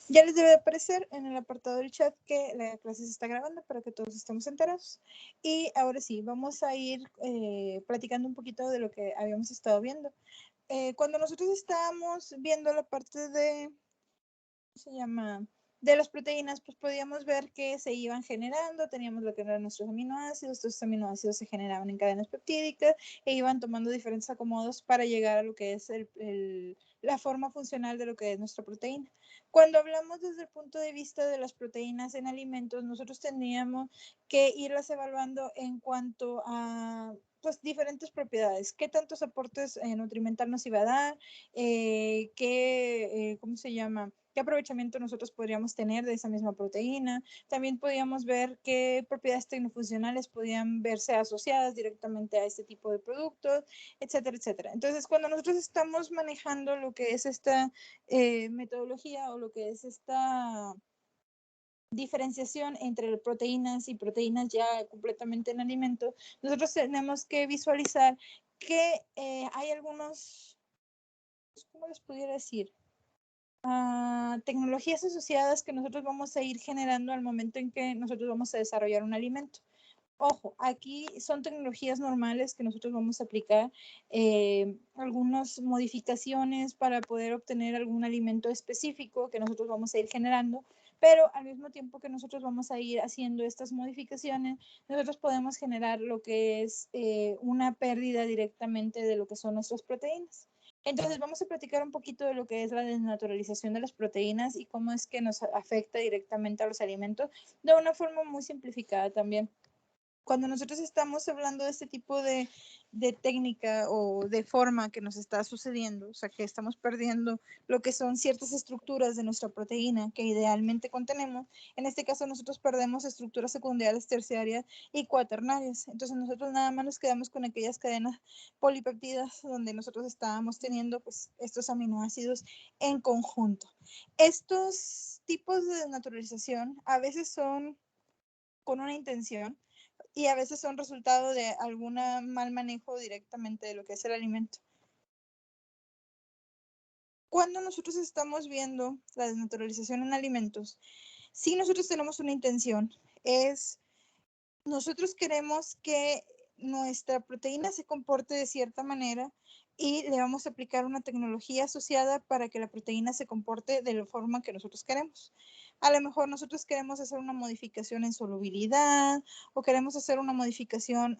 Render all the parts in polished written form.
Ya les debe aparecer en el apartado del chat que la clase se está grabando para que todos estemos enterados. Y ahora sí, vamos a ir platicando un poquito de lo que habíamos estado viendo. Cuando nosotros estábamos viendo la parte de, ¿cómo se llama? De las proteínas, pues podíamos ver que se iban generando, teníamos lo que eran nuestros aminoácidos, estos aminoácidos se generaban en cadenas peptídicas e iban tomando diferentes acomodos para llegar a lo que es la forma funcional de lo que es nuestra proteína. Cuando hablamos desde el punto de vista de las proteínas en alimentos, nosotros tendríamos que irlas evaluando en cuanto a pues diferentes propiedades, qué tantos aportes nutrimental nos iba a dar, ¿cómo se llama? ¿Qué aprovechamiento nosotros podríamos tener de esa misma proteína? También podíamos ver qué propiedades tecnofuncionales podían verse asociadas directamente a este tipo de productos, etcétera, etcétera. Entonces, cuando nosotros estamos manejando lo que es esta metodología o lo que es esta diferenciación entre proteínas y proteínas ya completamente en alimentos, nosotros tenemos que visualizar que hay algunos, ¿cómo les pudiera decir? Tecnologías asociadas que nosotros vamos a ir generando al momento en que nosotros vamos a desarrollar un alimento. Ojo, aquí son tecnologías normales que nosotros vamos a aplicar, algunas modificaciones para poder obtener algún alimento específico que nosotros vamos a ir generando, pero al mismo tiempo que nosotros vamos a ir haciendo estas modificaciones, nosotros podemos generar lo que es una pérdida directamente de lo que son nuestras proteínas. Entonces vamos a platicar un poquito de lo que es la desnaturalización de las proteínas y cómo es que nos afecta directamente a los alimentos de una forma muy simplificada también. Cuando nosotros estamos hablando de este tipo de técnica o de forma que nos está sucediendo, o sea, que estamos perdiendo lo que son ciertas estructuras de nuestra proteína que idealmente contenemos, en este caso nosotros perdemos estructuras secundarias, terciarias y cuaternarias. Entonces nosotros nada más nos quedamos con aquellas cadenas polipeptidas donde nosotros estábamos teniendo pues estos aminoácidos en conjunto. Estos tipos de desnaturalización a veces son con una intención y a veces son resultado de algún mal manejo directamente de lo que es el alimento. Cuando nosotros estamos viendo la desnaturalización en alimentos, si nosotros tenemos una intención, es nosotros queremos que nuestra proteína se comporte de cierta manera y le vamos a aplicar una tecnología asociada para que la proteína se comporte de la forma que nosotros queremos. A lo mejor nosotros queremos hacer una modificación en solubilidad o queremos hacer una modificación,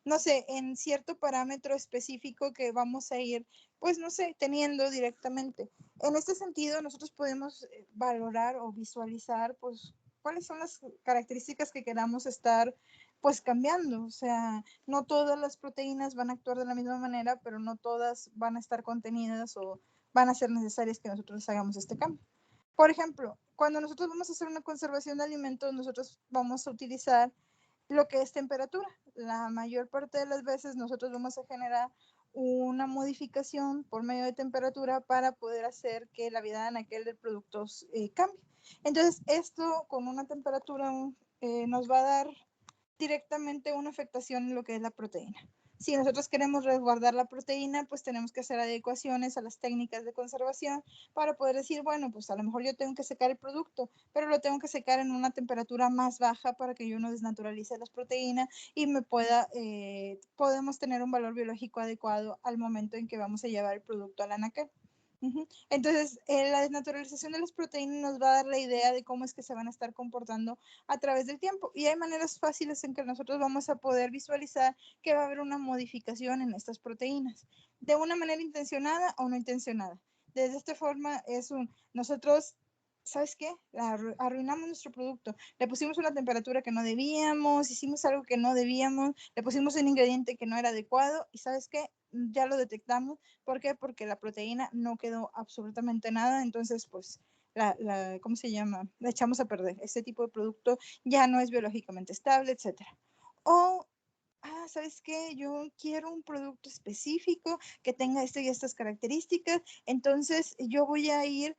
no sé, en cierto parámetro específico que vamos a ir, pues no sé, teniendo directamente. En este sentido, nosotros podemos valorar o visualizar, pues, cuáles son las características que queramos estar pues cambiando. O sea, no todas las proteínas van a actuar de la misma manera, pero no todas van a estar contenidas o van a ser necesarias que nosotros hagamos este cambio. Por ejemplo, cuando nosotros vamos a hacer una conservación de alimentos, nosotros vamos a utilizar lo que es temperatura. La mayor parte de las veces nosotros vamos a generar una modificación por medio de temperatura para poder hacer que la vida anaquel del producto cambie. Entonces, esto con una temperatura nos va a dar directamente una afectación en lo que es la proteína. Si nosotros queremos resguardar la proteína, pues tenemos que hacer adecuaciones a las técnicas de conservación para poder decir, bueno, pues a lo mejor yo tengo que secar el producto, pero lo tengo que secar en una temperatura más baja para que yo no desnaturalice las proteínas y podemos tener un valor biológico adecuado al momento en que vamos a llevar el producto al anaquel. Entonces, la desnaturalización de las proteínas nos va a dar la idea de cómo es que se van a estar comportando a través del tiempo. Y hay maneras fáciles en que nosotros vamos a poder visualizar que va a haber una modificación en estas proteínas, de una manera intencionada o no intencionada. Desde esta forma nosotros, ¿sabes qué? Arruinamos nuestro producto. Le pusimos una temperatura que no debíamos, hicimos algo que no debíamos, le pusimos un ingrediente que no era adecuado y ¿sabes qué? Ya lo detectamos. ¿Por qué? Porque la proteína no quedó absolutamente nada, entonces pues ¿cómo se llama? La echamos a perder. Este tipo de producto ya no es biológicamente estable, etcétera. O, ¿sabes qué? Yo quiero un producto específico que tenga y estas características, entonces yo voy a ir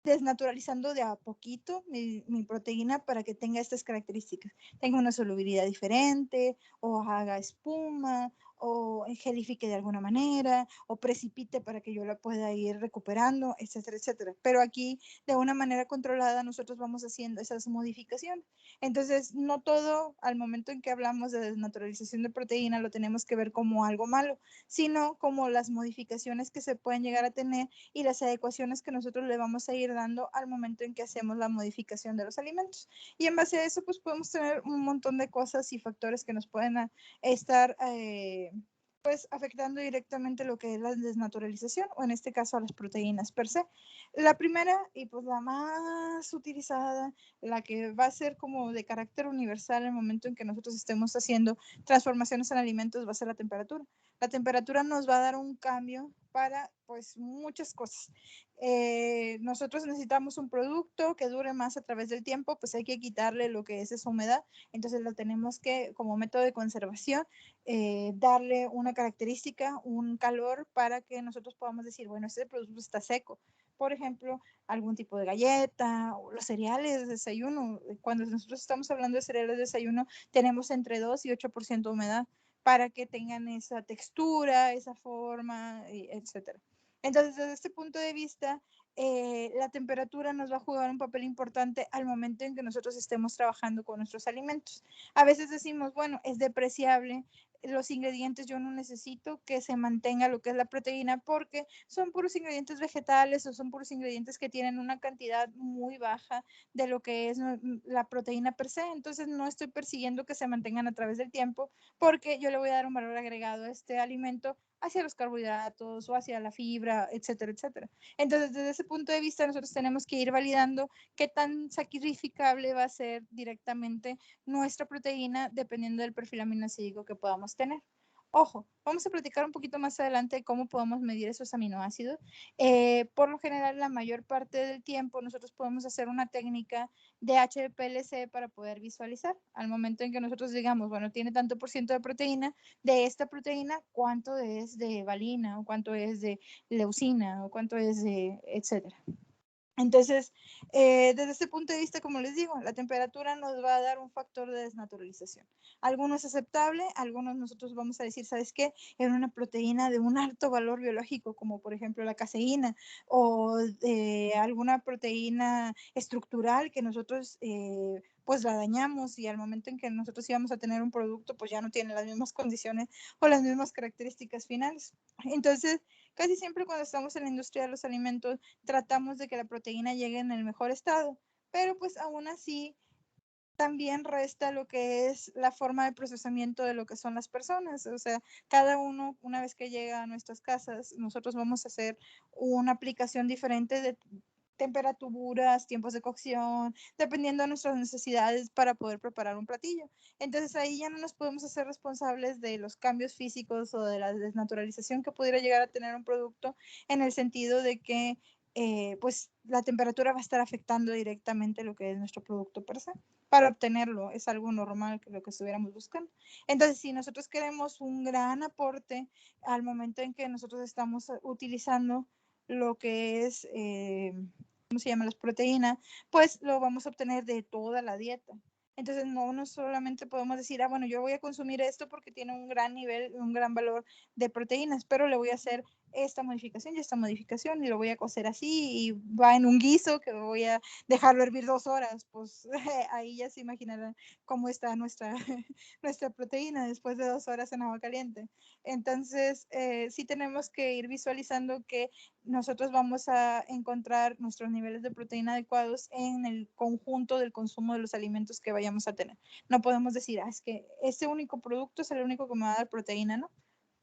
desnaturalizando de a poquito mi proteína para que tenga estas características. Tenga una solubilidad diferente o haga espuma o gelifique de alguna manera, o precipite para que yo la pueda ir recuperando, etcétera, etcétera. Pero aquí, de una manera controlada, nosotros vamos haciendo esas modificaciones. Entonces, no todo al momento en que hablamos de desnaturalización de proteína lo tenemos que ver como algo malo, sino como las modificaciones que se pueden llegar a tener y las adecuaciones que nosotros le vamos a ir dando al momento en que hacemos la modificación de los alimentos. Y en base a eso, pues podemos tener un montón de cosas y factores que nos pueden estar pues afectando directamente lo que es la desnaturalización o en este caso a las proteínas per se. La primera y pues la más utilizada, la que va a ser como de carácter universal en el momento en que nosotros estemos haciendo transformaciones en alimentos va a ser la temperatura. La temperatura nos va a dar un cambio para pues muchas cosas. Nosotros necesitamos un producto que dure más a través del tiempo, pues hay que quitarle lo que es esa humedad, entonces lo tenemos que como método de conservación darle una característica, un calor para que nosotros podamos decir, bueno, este producto está seco. Por ejemplo, algún tipo de galleta o los cereales de desayuno. Cuando nosotros estamos hablando de cereales de desayuno, tenemos entre 2 y 8% de humedad para que tengan esa textura, esa forma, etcétera. Entonces, desde este punto de vista, la temperatura nos va a jugar un papel importante al momento en que nosotros estemos trabajando con nuestros alimentos. A veces decimos, bueno, es depreciable los ingredientes, yo no necesito que se mantenga lo que es la proteína porque son puros ingredientes vegetales o son puros ingredientes que tienen una cantidad muy baja de lo que es la proteína per se, entonces no estoy persiguiendo que se mantengan a través del tiempo porque yo le voy a dar un valor agregado a este alimento hacia los carbohidratos o hacia la fibra, etcétera, etcétera. Entonces, desde ese punto de vista, nosotros tenemos que ir validando qué tan sacrificable va a ser directamente nuestra proteína dependiendo del perfil aminoácido que podamos tener. Ojo, vamos a platicar un poquito más adelante de cómo podemos medir esos aminoácidos. Por lo general, la mayor parte del tiempo nosotros podemos hacer una técnica de HPLC para poder visualizar. Al momento en que nosotros digamos, bueno, tiene tanto por ciento de proteína, de esta proteína, cuánto es de valina, o cuánto es de leucina, o cuánto es de, etcétera. Entonces, desde este punto de vista, como les digo, la temperatura nos va a dar un factor de desnaturalización. Algunos es aceptable, algunos nosotros vamos a decir, ¿sabes qué? Era una proteína de un alto valor biológico, como por ejemplo la caseína, o alguna proteína estructural que nosotros pues la dañamos y al momento en que nosotros íbamos a tener un producto, pues ya no tiene las mismas condiciones o las mismas características finales. Entonces, casi siempre cuando estamos en la industria de los alimentos, tratamos de que la proteína llegue en el mejor estado, pero pues aún así también resta lo que es la forma de procesamiento de lo que son las personas. O sea, cada uno, una vez que llega a nuestras casas, nosotros vamos a hacer una aplicación diferente de temperaturas, tiempos de cocción, dependiendo de nuestras necesidades para poder preparar un platillo. Entonces ahí ya no nos podemos hacer responsables de los cambios físicos o de la desnaturalización que pudiera llegar a tener un producto en el sentido de que pues la temperatura va a estar afectando directamente lo que es nuestro producto per se. Para obtenerlo es algo normal que lo que estuviéramos buscando. Entonces, si nosotros queremos un gran aporte al momento en que nosotros estamos utilizando lo que es ¿cómo se llama? Las proteínas, pues lo vamos a obtener de toda la dieta. Entonces, no solamente podemos decir, bueno, yo voy a consumir esto porque tiene un gran nivel, un gran valor de proteínas, pero le voy a hacer esta modificación y esta modificación y lo voy a cocer así y va en un guiso que voy a dejarlo hervir 2 horas. Pues ahí ya se imaginarán cómo está nuestra proteína después de 2 horas en agua caliente. Entonces, sí tenemos que ir visualizando que nosotros vamos a encontrar nuestros niveles de proteína adecuados en el conjunto del consumo de los alimentos que vayamos a tener. No podemos decir, es que este único producto es el único que me va a dar proteína, ¿no?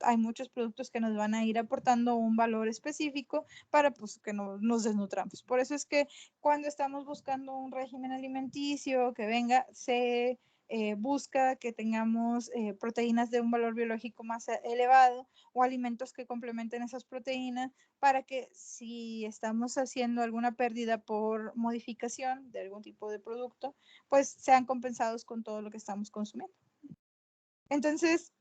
Hay muchos productos que nos van a ir aportando un valor específico para pues, que no nos desnutramos. Por eso es que cuando estamos buscando un régimen alimenticio que venga, se busca que tengamos proteínas de un valor biológico más elevado o alimentos que complementen esas proteínas para que si estamos haciendo alguna pérdida por modificación de algún tipo de producto, pues sean compensados con todo lo que estamos consumiendo. Entonces,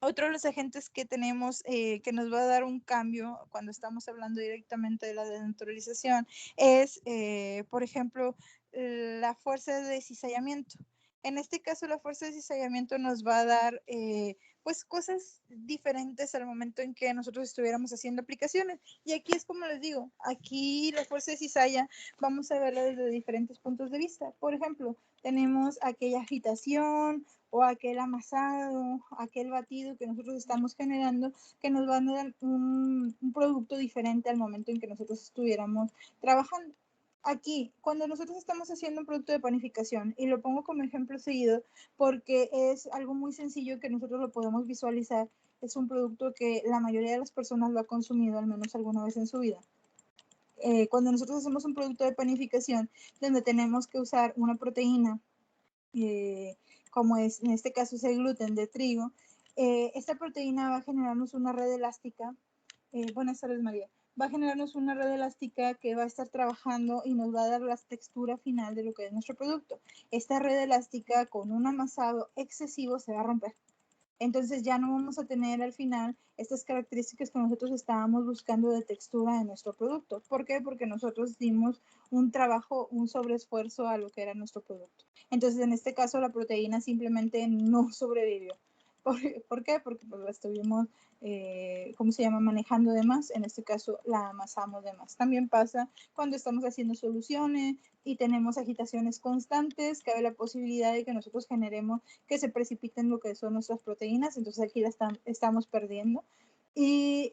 otro de los agentes que tenemos que nos va a dar un cambio cuando estamos hablando directamente de la desnaturalización es, por ejemplo, la fuerza de cizallamiento. En este caso, la fuerza de cizallamiento nos va a dar pues cosas diferentes al momento en que nosotros estuviéramos haciendo aplicaciones. Y aquí es como les digo, aquí la fuerza de cizalla vamos a verla desde diferentes puntos de vista. Por ejemplo, tenemos aquella agitación o aquel amasado, aquel batido que nosotros estamos generando, que nos van a dar un producto diferente al momento en que nosotros estuviéramos trabajando. Aquí, cuando nosotros estamos haciendo un producto de panificación, y lo pongo como ejemplo seguido porque es algo muy sencillo que nosotros lo podemos visualizar, es un producto que la mayoría de las personas lo ha consumido al menos alguna vez en su vida. Cuando nosotros hacemos un producto de panificación donde tenemos que usar una proteína, como es en este caso es el gluten de trigo, esta proteína va a generarnos una red elástica. Buenas tardes, María. Va a generarnos una red elástica que va a estar trabajando y nos va a dar la textura final de lo que es nuestro producto. Esta red elástica con un amasado excesivo se va a romper. Entonces ya no vamos a tener al final estas características que nosotros estábamos buscando de textura de nuestro producto. ¿Por qué? Porque nosotros dimos un trabajo, un sobreesfuerzo a lo que era nuestro producto. Entonces en este caso la proteína simplemente no sobrevivió. ¿Por qué? Porque pues la estuvimos, ¿cómo se llama? Manejando de más. En este caso la amasamos de más. También pasa cuando estamos haciendo soluciones y tenemos agitaciones constantes, cabe la posibilidad de que nosotros generemos que se precipiten lo que son nuestras proteínas, entonces aquí la estamos perdiendo. Y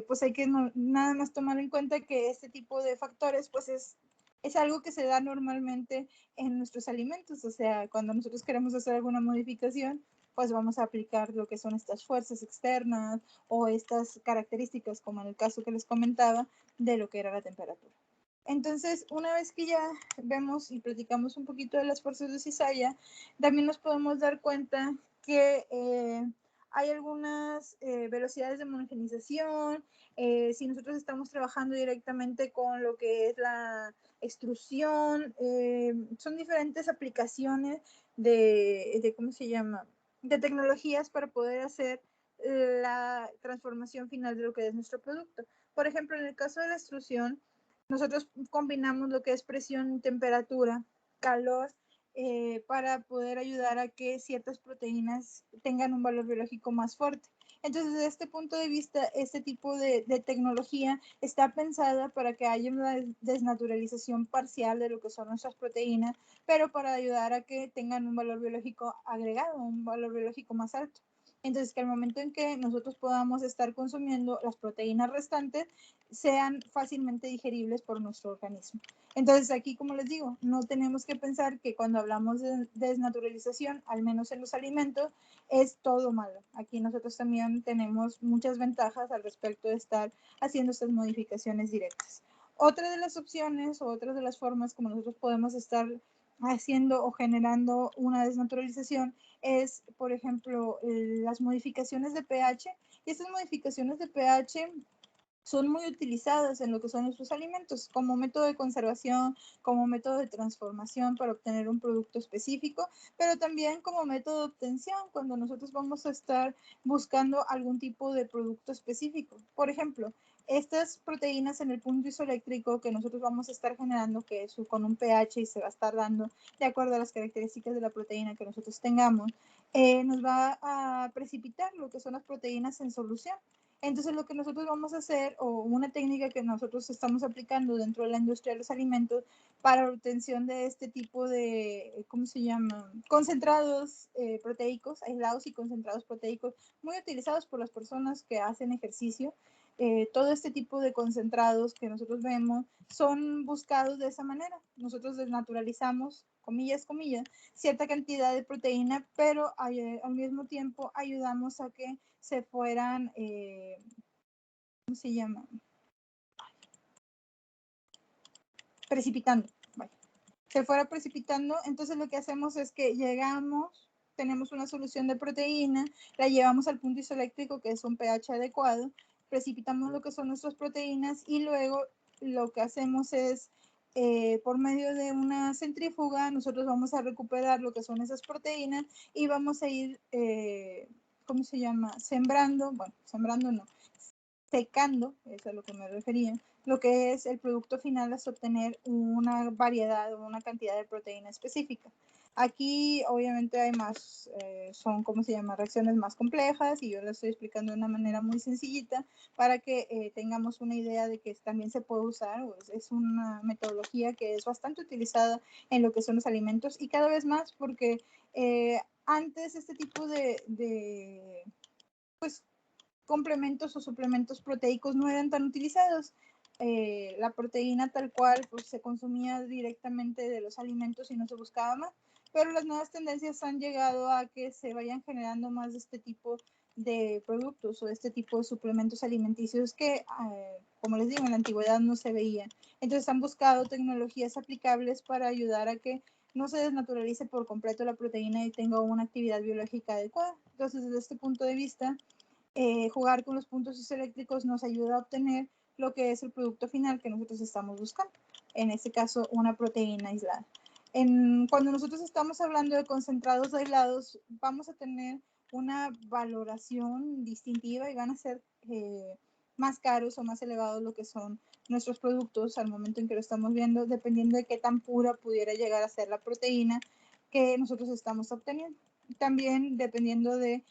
pues hay que nada más tomar en cuenta que este tipo de factores pues es algo que se da normalmente en nuestros alimentos, o sea, cuando nosotros queremos hacer alguna modificación, pues vamos a aplicar lo que son estas fuerzas externas o estas características, como en el caso que les comentaba, de lo que era la temperatura. Entonces, una vez que ya vemos y platicamos un poquito de las fuerzas de cizalla, también nos podemos dar cuenta que hay algunas velocidades de homogenización. Si nosotros estamos trabajando directamente con lo que es la extrusión, son diferentes aplicaciones ¿cómo se llama? De tecnologías para poder hacer la transformación final de lo que es nuestro producto. Por ejemplo, en el caso de la extrusión, nosotros combinamos lo que es presión, temperatura, calor, para poder ayudar a que ciertas proteínas tengan un valor biológico más fuerte. Entonces, desde este punto de vista, este tipo de tecnología está pensada para que haya una desnaturalización parcial de lo que son nuestras proteínas, pero para ayudar a que tengan un valor biológico agregado, un valor biológico más alto. Entonces, que al momento en que nosotros podamos estar consumiendo las proteínas restantes, sean fácilmente digeribles por nuestro organismo. Entonces, aquí, como les digo, no tenemos que pensar que cuando hablamos de desnaturalización, al menos en los alimentos, es todo malo. Aquí nosotros también tenemos muchas ventajas al respecto de estar haciendo estas modificaciones directas. Otra de las opciones o otra de las formas como nosotros podemos estar haciendo o generando una desnaturalización es, por ejemplo, las modificaciones de pH. Y estas modificaciones de pH son muy utilizadas en lo que son nuestros alimentos como método de conservación, como método de transformación para obtener un producto específico, pero también como método de obtención cuando nosotros vamos a estar buscando algún tipo de producto específico. Por ejemplo, estas proteínas en el punto isoeléctrico que nosotros vamos a estar generando, que es con un pH y se va a estar dando de acuerdo a las características de la proteína que nosotros tengamos, nos va a precipitar lo que son las proteínas en solución. Entonces, lo que nosotros vamos a hacer, o una técnica que nosotros estamos aplicando dentro de la industria de los alimentos para la obtención de este tipo de, ¿cómo se llama? Concentrados proteicos, aislados y concentrados proteicos, muy utilizados por las personas que hacen ejercicio. Todo este tipo de concentrados que nosotros vemos son buscados de esa manera. Nosotros desnaturalizamos, comillas, comillas, cierta cantidad de proteína, pero al mismo tiempo ayudamos a que se fueran, ¿cómo se llama? Precipitando. Vale. Se fuera precipitando, entonces lo que hacemos es que llegamos, tenemos una solución de proteína, la llevamos al punto isoeléctrico, que es un pH adecuado, precipitamos lo que son nuestras proteínas y luego lo que hacemos es, por medio de una centrífuga, nosotros vamos a recuperar lo que son esas proteínas y vamos a ir, ¿cómo se llama? Sembrando, bueno, sembrando no, secando, eso es a lo que me refería, lo que es el producto final es obtener una variedad o una cantidad de proteína específica. Aquí obviamente hay más, son, ¿cómo se llama? Reacciones más complejas y yo lo estoy explicando de una manera muy sencillita para que tengamos una idea de que también se puede usar. Pues, es una metodología que es bastante utilizada en lo que son los alimentos y cada vez más porque antes este tipo de pues, complementos o suplementos proteicos no eran tan utilizados. La proteína tal cual pues, se consumía directamente de los alimentos y no se buscaba más, pero las nuevas tendencias han llegado a que se vayan generando más de este tipo de productos o este tipo de suplementos alimenticios que, como les digo, en la antigüedad no se veían. Entonces han buscado tecnologías aplicables para ayudar a que no se desnaturalice por completo la proteína y tenga una actividad biológica adecuada. Entonces, desde este punto de vista, jugar con los puntos isoeléctricos nos ayuda a obtener lo que es el producto final que nosotros estamos buscando. En este caso, una proteína aislada. Cuando nosotros estamos hablando de concentrados aislados, vamos a tener una valoración distintiva y van a ser más caros o más elevados lo que son nuestros productos al momento en que lo estamos viendo, dependiendo de qué tan pura pudiera llegar a ser la proteína que nosotros estamos obteniendo. También dependiendo de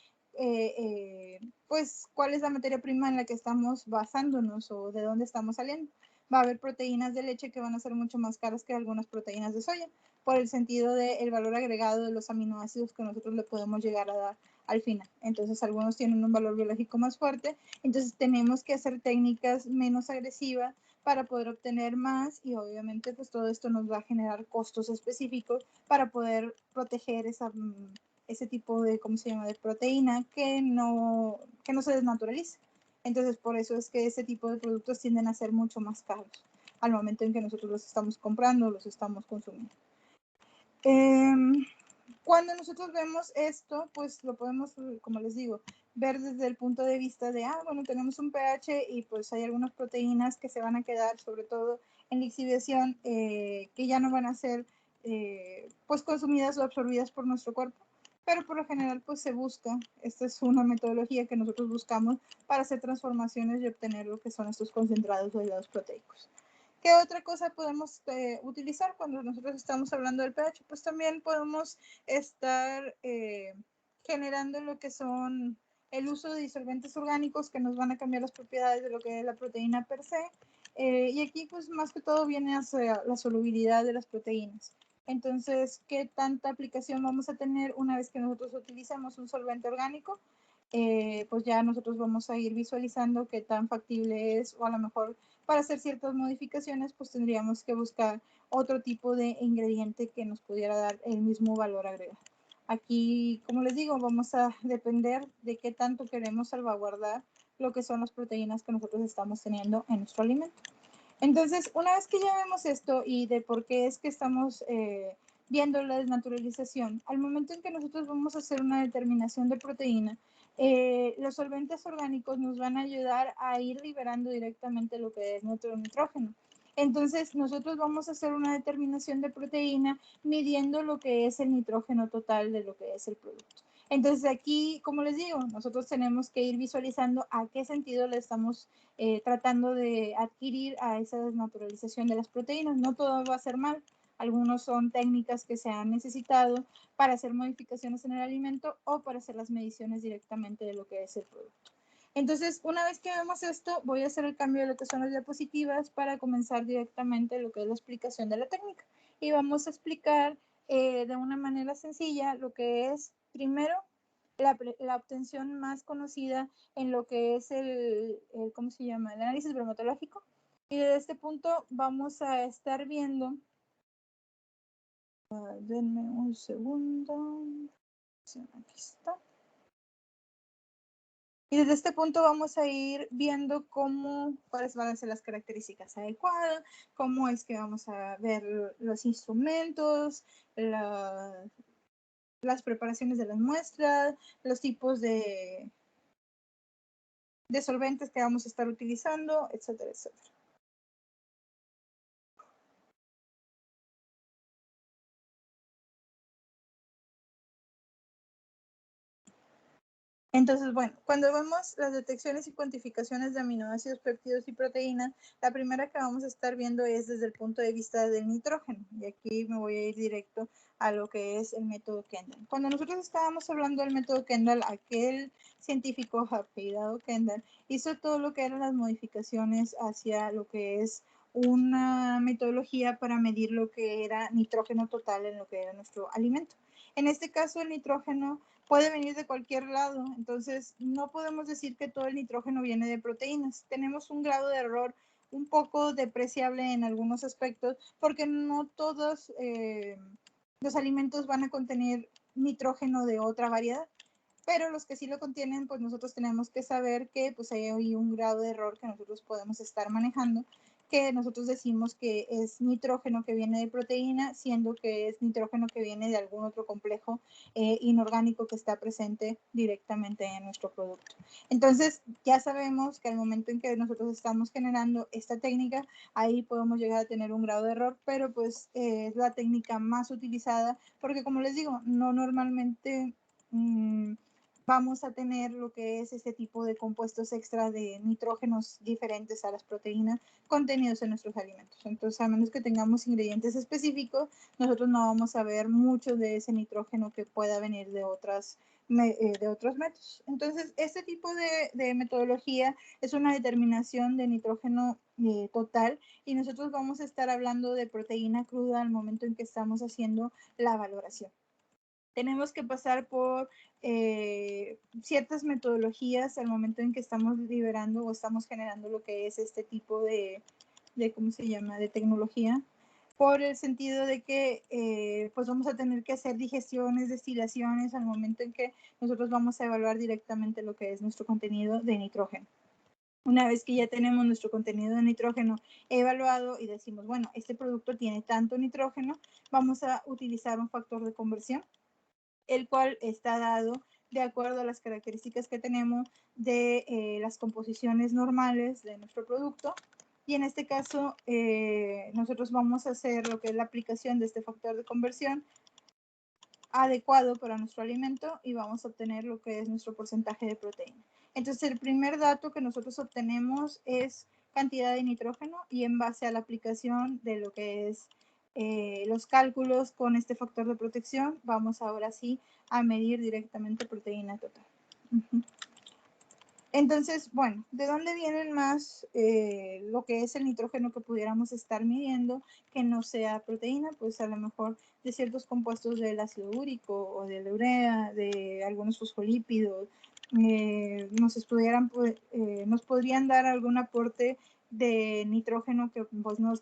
pues cuál es la materia prima en la que estamos basándonos o de dónde estamos saliendo. Va a haber proteínas de leche que van a ser mucho más caras que algunas proteínas de soya, por el sentido del valor agregado de los aminoácidos que nosotros le podemos llegar a dar al final. Entonces, algunos tienen un valor biológico más fuerte, entonces tenemos que hacer técnicas menos agresivas para poder obtener más y obviamente pues todo esto nos va a generar costos específicos para poder proteger ese tipo de, ¿cómo se llama?, de proteína que no se desnaturalice. Entonces, por eso es que ese tipo de productos tienden a ser mucho más caros al momento en que nosotros los estamos comprando, los estamos consumiendo. Cuando nosotros vemos esto, pues lo podemos, como les digo, ver desde el punto de vista de, bueno, tenemos un pH y pues hay algunas proteínas que se van a quedar, sobre todo en lixiviación, que ya no van a ser pues consumidas o absorbidas por nuestro cuerpo. Pero por lo general pues se busca, esta es una metodología que nosotros buscamos para hacer transformaciones y obtener lo que son estos concentrados o aislados proteicos. ¿Qué otra cosa podemos utilizar cuando nosotros estamos hablando del pH? Pues también podemos estar generando lo que son el uso de disolventes orgánicos que nos van a cambiar las propiedades de lo que es la proteína per se. Y aquí pues más que todo viene hacia la solubilidad de las proteínas. Entonces, ¿qué tanta aplicación vamos a tener una vez que nosotros utilizamos un solvente orgánico? Pues ya nosotros vamos a ir visualizando qué tan factible es o a lo mejor para hacer ciertas modificaciones pues tendríamos que buscar otro tipo de ingrediente que nos pudiera dar el mismo valor agregado. Aquí, como les digo, vamos a depender de qué tanto queremos salvaguardar lo que son las proteínas que nosotros estamos teniendo en nuestro alimento. Entonces, una vez que ya vemos esto y de por qué es que estamos viendo la desnaturalización, al momento en que nosotros vamos a hacer una determinación de proteína, los solventes orgánicos nos van a ayudar a ir liberando directamente lo que es nuestro nitrógeno. Entonces, nosotros vamos a hacer una determinación de proteína midiendo lo que es el nitrógeno total de lo que es el producto. Entonces, aquí, como les digo, nosotros tenemos que ir visualizando a qué sentido le estamos tratando de adquirir a esa desnaturalización de las proteínas. No todo va a ser mal. Algunos son técnicas que se han necesitado para hacer modificaciones en el alimento o para hacer las mediciones directamente de lo que es el producto. Entonces, una vez que vemos esto, voy a hacer el cambio de lo que son las diapositivas para comenzar directamente lo que es la explicación de la técnica. Y vamos a explicar de una manera sencilla lo que es, primero, la obtención más conocida en lo que es ¿cómo se llama? El análisis bromatológico. Y desde este punto vamos a estar viendo, denme un segundo, aquí está. Y desde este punto vamos a ir viendo cuáles van a ser las características adecuadas, cómo es que vamos a ver los instrumentos, las preparaciones de las muestras, los tipos de solventes que vamos a estar utilizando, etcétera, etcétera. Entonces, bueno, cuando vemos las detecciones y cuantificaciones de aminoácidos, péptidos y proteínas, la primera que vamos a estar viendo es desde el punto de vista del nitrógeno. Y aquí me voy a ir directo a lo que es el método Kendall. Cuando nosotros estábamos hablando del método Kendall, aquel científico apellidado Kendall hizo todo lo que eran las modificaciones hacia lo que es una metodología para medir lo que era nitrógeno total en lo que era nuestro alimento. En este caso, el nitrógeno puede venir de cualquier lado, entonces no podemos decir que todo el nitrógeno viene de proteínas. Tenemos un grado de error un poco depreciable en algunos aspectos porque no todos los alimentos van a contener nitrógeno de otra variedad, pero los que sí lo contienen, pues nosotros tenemos que saber que pues hay un grado de error que nosotros podemos estar manejando, que nosotros decimos que es nitrógeno que viene de proteína, siendo que es nitrógeno que viene de algún otro complejo inorgánico que está presente directamente en nuestro producto. Entonces, ya sabemos que al momento en que nosotros estamos generando esta técnica, ahí podemos llegar a tener un grado de error, pero pues es la técnica más utilizada porque, como les digo, no normalmente vamos a tener lo que es este tipo de compuestos extra de nitrógenos diferentes a las proteínas contenidos en nuestros alimentos. Entonces, a menos que tengamos ingredientes específicos, nosotros no vamos a ver mucho de ese nitrógeno que pueda venir de otros métodos. Entonces, este tipo de metodología es una determinación de nitrógeno total y nosotros vamos a estar hablando de proteína cruda al momento en que estamos haciendo la valoración. Tenemos que pasar por ciertas metodologías al momento en que estamos liberando o estamos generando lo que es este tipo de ¿cómo se llama?, de tecnología, por el sentido de que pues vamos a tener que hacer digestiones, destilaciones al momento en que nosotros vamos a evaluar directamente lo que es nuestro contenido de nitrógeno. Una vez que ya tenemos nuestro contenido de nitrógeno evaluado y decimos, bueno, este producto tiene tanto nitrógeno, vamos a utilizar un factor de conversión, el cual está dado de acuerdo a las características que tenemos de las composiciones normales de nuestro producto. Y en este caso, nosotros vamos a hacer lo que es la aplicación de este factor de conversión adecuado para nuestro alimento y vamos a obtener lo que es nuestro porcentaje de proteína. Entonces, el primer dato que nosotros obtenemos es cantidad de nitrógeno y en base a la aplicación de lo que es los cálculos con este factor de protección, vamos ahora sí a medir directamente proteína total. Entonces, bueno, ¿de dónde vienen más lo que es el nitrógeno que pudiéramos estar midiendo que no sea proteína? Pues a lo mejor de ciertos compuestos del ácido úrico o de la urea, de algunos fosfolípidos, nos podrían dar algún aporte de nitrógeno que pues no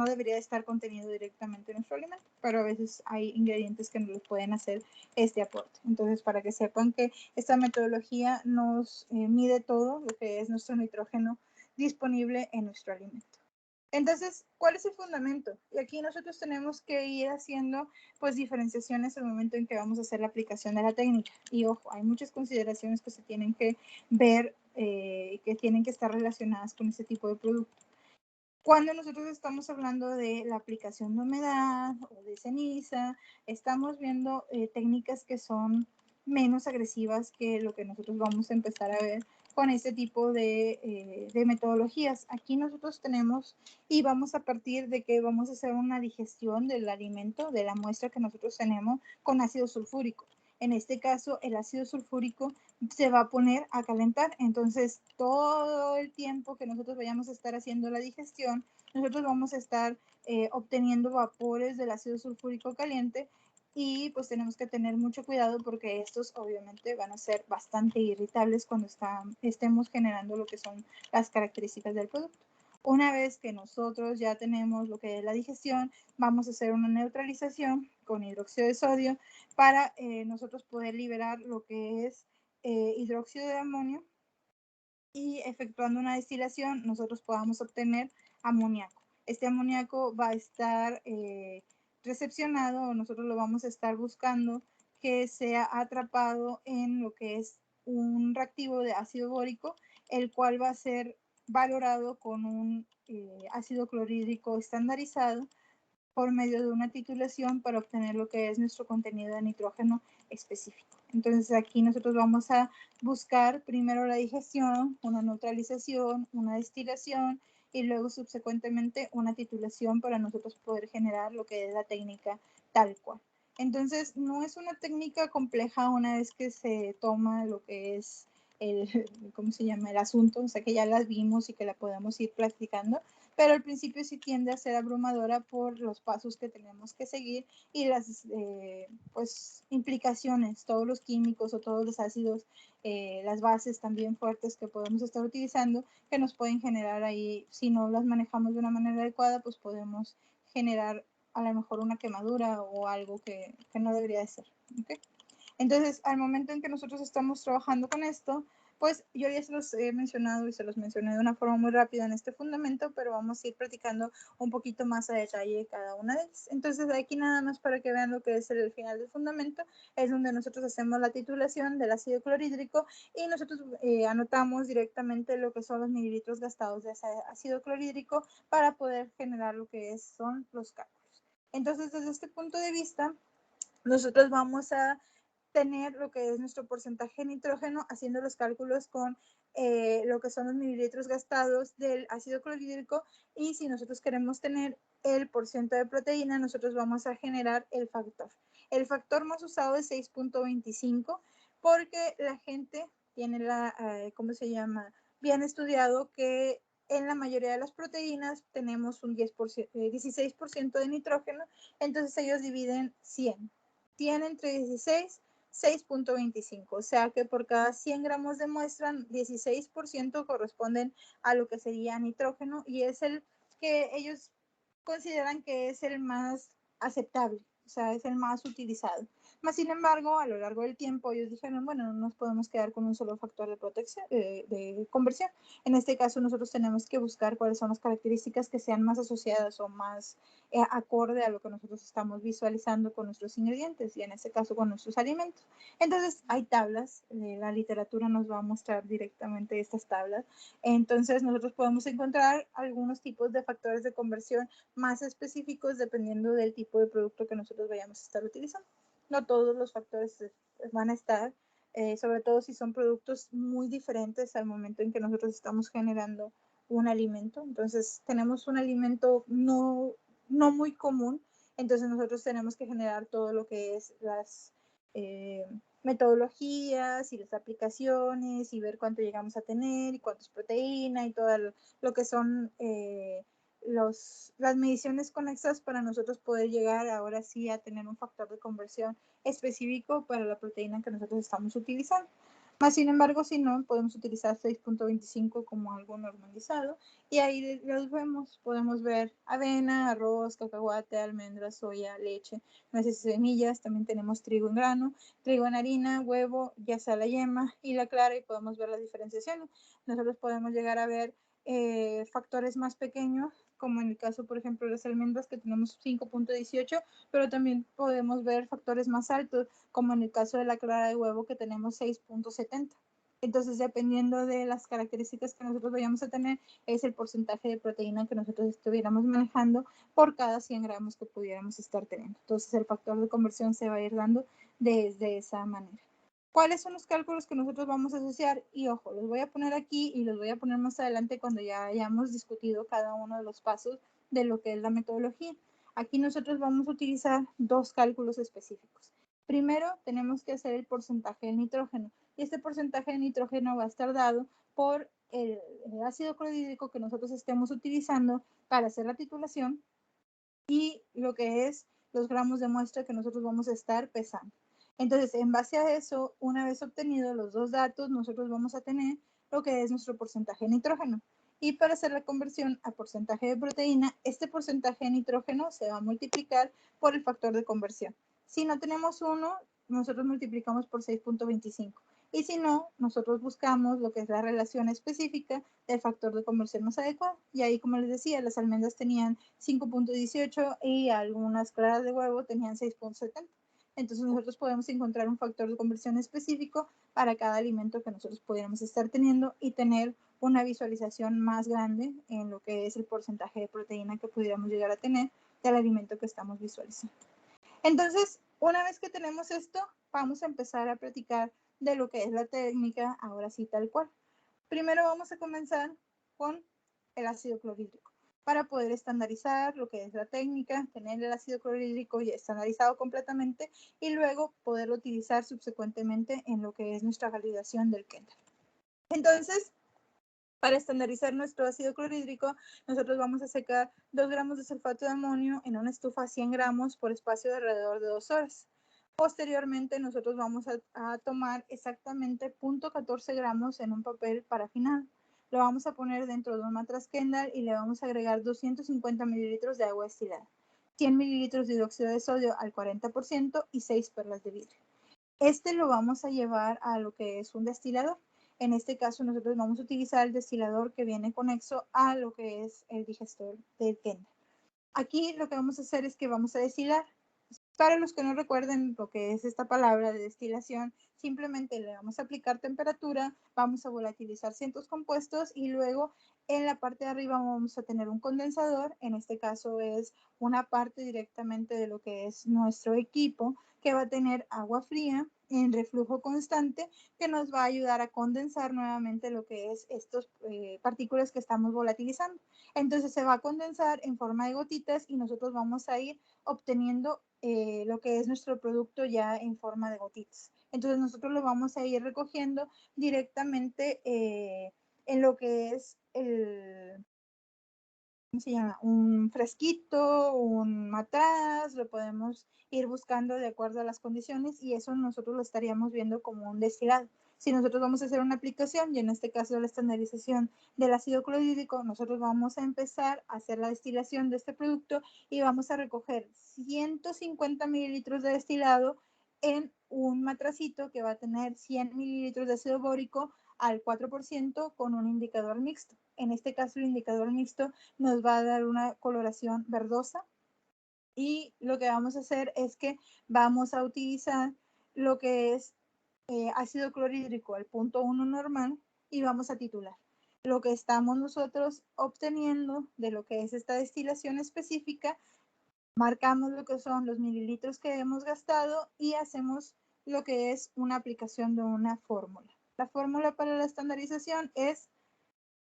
debería estar contenido directamente en nuestro alimento, pero a veces hay ingredientes que nos pueden hacer este aporte. Entonces, para que sepan que esta metodología nos mide todo lo que es nuestro nitrógeno disponible en nuestro alimento. Entonces, ¿cuál es el fundamento? Y aquí nosotros tenemos que ir haciendo pues diferenciaciones al momento en que vamos a hacer la aplicación de la técnica. Y ojo, hay muchas consideraciones que se tienen que ver, que tienen que estar relacionadas con este tipo de producto. Cuando nosotros estamos hablando de la aplicación de humedad o de ceniza, estamos viendo técnicas que son menos agresivas que lo que nosotros vamos a empezar a ver con este tipo de metodologías. Aquí nosotros tenemos y vamos a partir de que vamos a hacer una digestión del alimento, de la muestra que nosotros tenemos con ácido sulfúrico. En este caso, el ácido sulfúrico se va a poner a calentar. Entonces, todo el tiempo que nosotros vayamos a estar haciendo la digestión, nosotros vamos a estar obteniendo vapores del ácido sulfúrico caliente y pues tenemos que tener mucho cuidado porque estos obviamente van a ser bastante irritables cuando estemos generando lo que son las características del producto. Una vez que nosotros ya tenemos lo que es la digestión, vamos a hacer una neutralización con hidróxido de sodio para nosotros poder liberar lo que es hidróxido de amonio y efectuando una destilación nosotros podamos obtener amoníaco. Este amoníaco va a estar recepcionado, nosotros lo vamos a estar buscando que sea atrapado en lo que es un reactivo de ácido bórico, el cual va a ser valorado con un ácido clorhídrico estandarizado por medio de una titulación para obtener lo que es nuestro contenido de nitrógeno específico. Entonces aquí nosotros vamos a buscar primero la digestión, una neutralización, una destilación y luego subsecuentemente una titulación para nosotros poder generar lo que es la técnica tal cual. Entonces no es una técnica compleja una vez que se toma lo que es ¿cómo se llama? El asunto, o sea que ya las vimos y que la podemos ir practicando, pero al principio sí tiende a ser abrumadora por los pasos que tenemos que seguir y las pues, implicaciones, todos los químicos o todos los ácidos, las bases también fuertes que podemos estar utilizando, que nos pueden generar ahí, si no las manejamos de una manera adecuada, pues podemos generar a lo mejor una quemadura o algo que no debería de ser. ¿Okay? Entonces, al momento en que nosotros estamos trabajando con esto, pues yo ya se los he mencionado y se los mencioné de una forma muy rápida en este fundamento, pero vamos a ir practicando un poquito más a detalle cada una de ellas. Entonces, aquí nada más para que vean lo que es el final del fundamento, es donde nosotros hacemos la titulación del ácido clorhídrico y nosotros anotamos directamente lo que son los mililitros gastados de ese ácido clorhídrico para poder generar lo que son los cálculos. Entonces, desde este punto de vista, nosotros vamos a tener lo que es nuestro porcentaje de nitrógeno haciendo los cálculos con lo que son los mililitros gastados del ácido clorhídrico y si nosotros queremos tener el porcentaje de proteína, nosotros vamos a generar el factor. El factor más usado es 6.25 porque la gente tiene ¿cómo se llama? Bien estudiado que en la mayoría de las proteínas tenemos un 16% de nitrógeno, entonces ellos dividen 100 entre 16 6.25, o sea que por cada 100 gramos de muestra, 16% corresponden a lo que sería nitrógeno y es el que ellos consideran que es el más aceptable, o sea, es el más utilizado. Más sin embargo, a lo largo del tiempo ellos dijeron, bueno, no nos podemos quedar con un solo factor de protección, de conversión. En este caso nosotros tenemos que buscar cuáles son las características que sean más asociadas o más acorde a lo que nosotros estamos visualizando con nuestros ingredientes y en este caso con nuestros alimentos. Entonces hay tablas, la literatura nos va a mostrar directamente estas tablas. Entonces nosotros podemos encontrar algunos tipos de factores de conversión más específicos dependiendo del tipo de producto que nosotros vayamos a estar utilizando. No todos los factores van a estar, sobre todo si son productos muy diferentes al momento en que nosotros estamos generando un alimento. Entonces tenemos un alimento no muy común, entonces nosotros tenemos que generar todo lo que es las metodologías y las aplicaciones y ver cuánto llegamos a tener y cuánto es proteína y todo lo que son las mediciones conexas para nosotros poder llegar ahora sí a tener un factor de conversión específico para la proteína que nosotros estamos utilizando. Más sin embargo, si no, podemos utilizar 6.25 como algo normalizado y ahí los vemos. Podemos ver avena, arroz, cacahuate, almendras, soya, leche, nueces y semillas. También tenemos trigo en grano, trigo en harina, huevo, ya sea la yema y la clara y podemos ver las diferenciaciones. Nosotros podemos llegar a ver factores más pequeños, como en el caso, por ejemplo, de las almendras que tenemos 5.18, pero también podemos ver factores más altos, como en el caso de la clara de huevo que tenemos 6.70. Entonces, dependiendo de las características que nosotros vayamos a tener, es el porcentaje de proteína que nosotros estuviéramos manejando por cada 100 gramos que pudiéramos estar teniendo. Entonces, el factor de conversión se va a ir dando desde esa manera. ¿Cuáles son los cálculos que nosotros vamos a asociar? Y ojo, los voy a poner aquí y los voy a poner más adelante cuando ya hayamos discutido cada uno de los pasos de lo que es la metodología. Aquí nosotros vamos a utilizar dos cálculos específicos. Primero, tenemos que hacer el porcentaje de nitrógeno. Y este porcentaje de nitrógeno va a estar dado por el ácido clorhídrico que nosotros estemos utilizando para hacer la titulación y lo que es los gramos de muestra que nosotros vamos a estar pesando. Entonces, en base a eso, una vez obtenidos los dos datos, nosotros vamos a tener lo que es nuestro porcentaje de nitrógeno. Y para hacer la conversión a porcentaje de proteína, este porcentaje de nitrógeno se va a multiplicar por el factor de conversión. Si no tenemos uno, nosotros multiplicamos por 6.25. Y si no, nosotros buscamos lo que es la relación específica del factor de conversión más adecuado. Y ahí, como les decía, las almendras tenían 5.18 y algunas claras de huevo tenían 6.70. Entonces nosotros podemos encontrar un factor de conversión específico para cada alimento que nosotros pudiéramos estar teniendo y tener una visualización más grande en lo que es el porcentaje de proteína que pudiéramos llegar a tener del alimento que estamos visualizando. Entonces, una vez que tenemos esto, vamos a empezar a platicar de lo que es la técnica, ahora sí tal cual. Primero vamos a comenzar con el ácido clorhídrico para poder estandarizar lo que es la técnica, tener el ácido clorhídrico ya estandarizado completamente y luego poderlo utilizar subsecuentemente en lo que es nuestra validación del Kendall. Entonces, para estandarizar nuestro ácido clorhídrico, nosotros vamos a secar 2 gramos de sulfato de amonio en una estufa a 100 gramos por espacio de alrededor de 2 horas. Posteriormente, nosotros vamos a tomar exactamente 0.14 gramos en un papel parafinado. Lo vamos a poner dentro de un matraz Kendall y le vamos a agregar 250 mililitros de agua destilada, 100 mililitros de hidróxido de sodio al 40% y 6 perlas de vidrio. Este lo vamos a llevar a lo que es un destilador. En este caso, nosotros vamos a utilizar el destilador que viene conexo a lo que es el digestor del Kendall. Aquí lo que vamos a hacer es que vamos a destilar. Para los que no recuerden lo que es esta palabra de destilación, simplemente le vamos a aplicar temperatura, vamos a volatilizar ciertos compuestos y luego en la parte de arriba vamos a tener un condensador. En este caso es una parte directamente de lo que es nuestro equipo que va a tener agua fría en reflujo constante que nos va a ayudar a condensar nuevamente lo que es estos partículas que estamos volatilizando. Entonces se va a condensar en forma de gotitas y nosotros vamos a ir obteniendo lo que es nuestro producto ya en forma de gotitas. Entonces nosotros lo vamos a ir recogiendo directamente en lo que es el, ¿cómo se llama? Un frasquito, un matraz, lo podemos ir buscando de acuerdo a las condiciones y eso nosotros lo estaríamos viendo como un destilado. Si nosotros vamos a hacer una aplicación, y en este caso la estandarización del ácido clorhídrico, nosotros vamos a empezar a hacer la destilación de este producto y vamos a recoger 150 mililitros de destilado en un matracito que va a tener 100 mililitros de ácido bórico al 4% con un indicador mixto. En este caso, el indicador mixto nos va a dar una coloración verdosa y lo que vamos a hacer es que vamos a utilizar lo que es ácido clorhídrico al 0.1 normal y vamos a titular lo que estamos nosotros obteniendo de lo que es esta destilación específica, marcamos lo que son los mililitros que hemos gastado y hacemos lo que es una aplicación de una fórmula. La fórmula para la estandarización es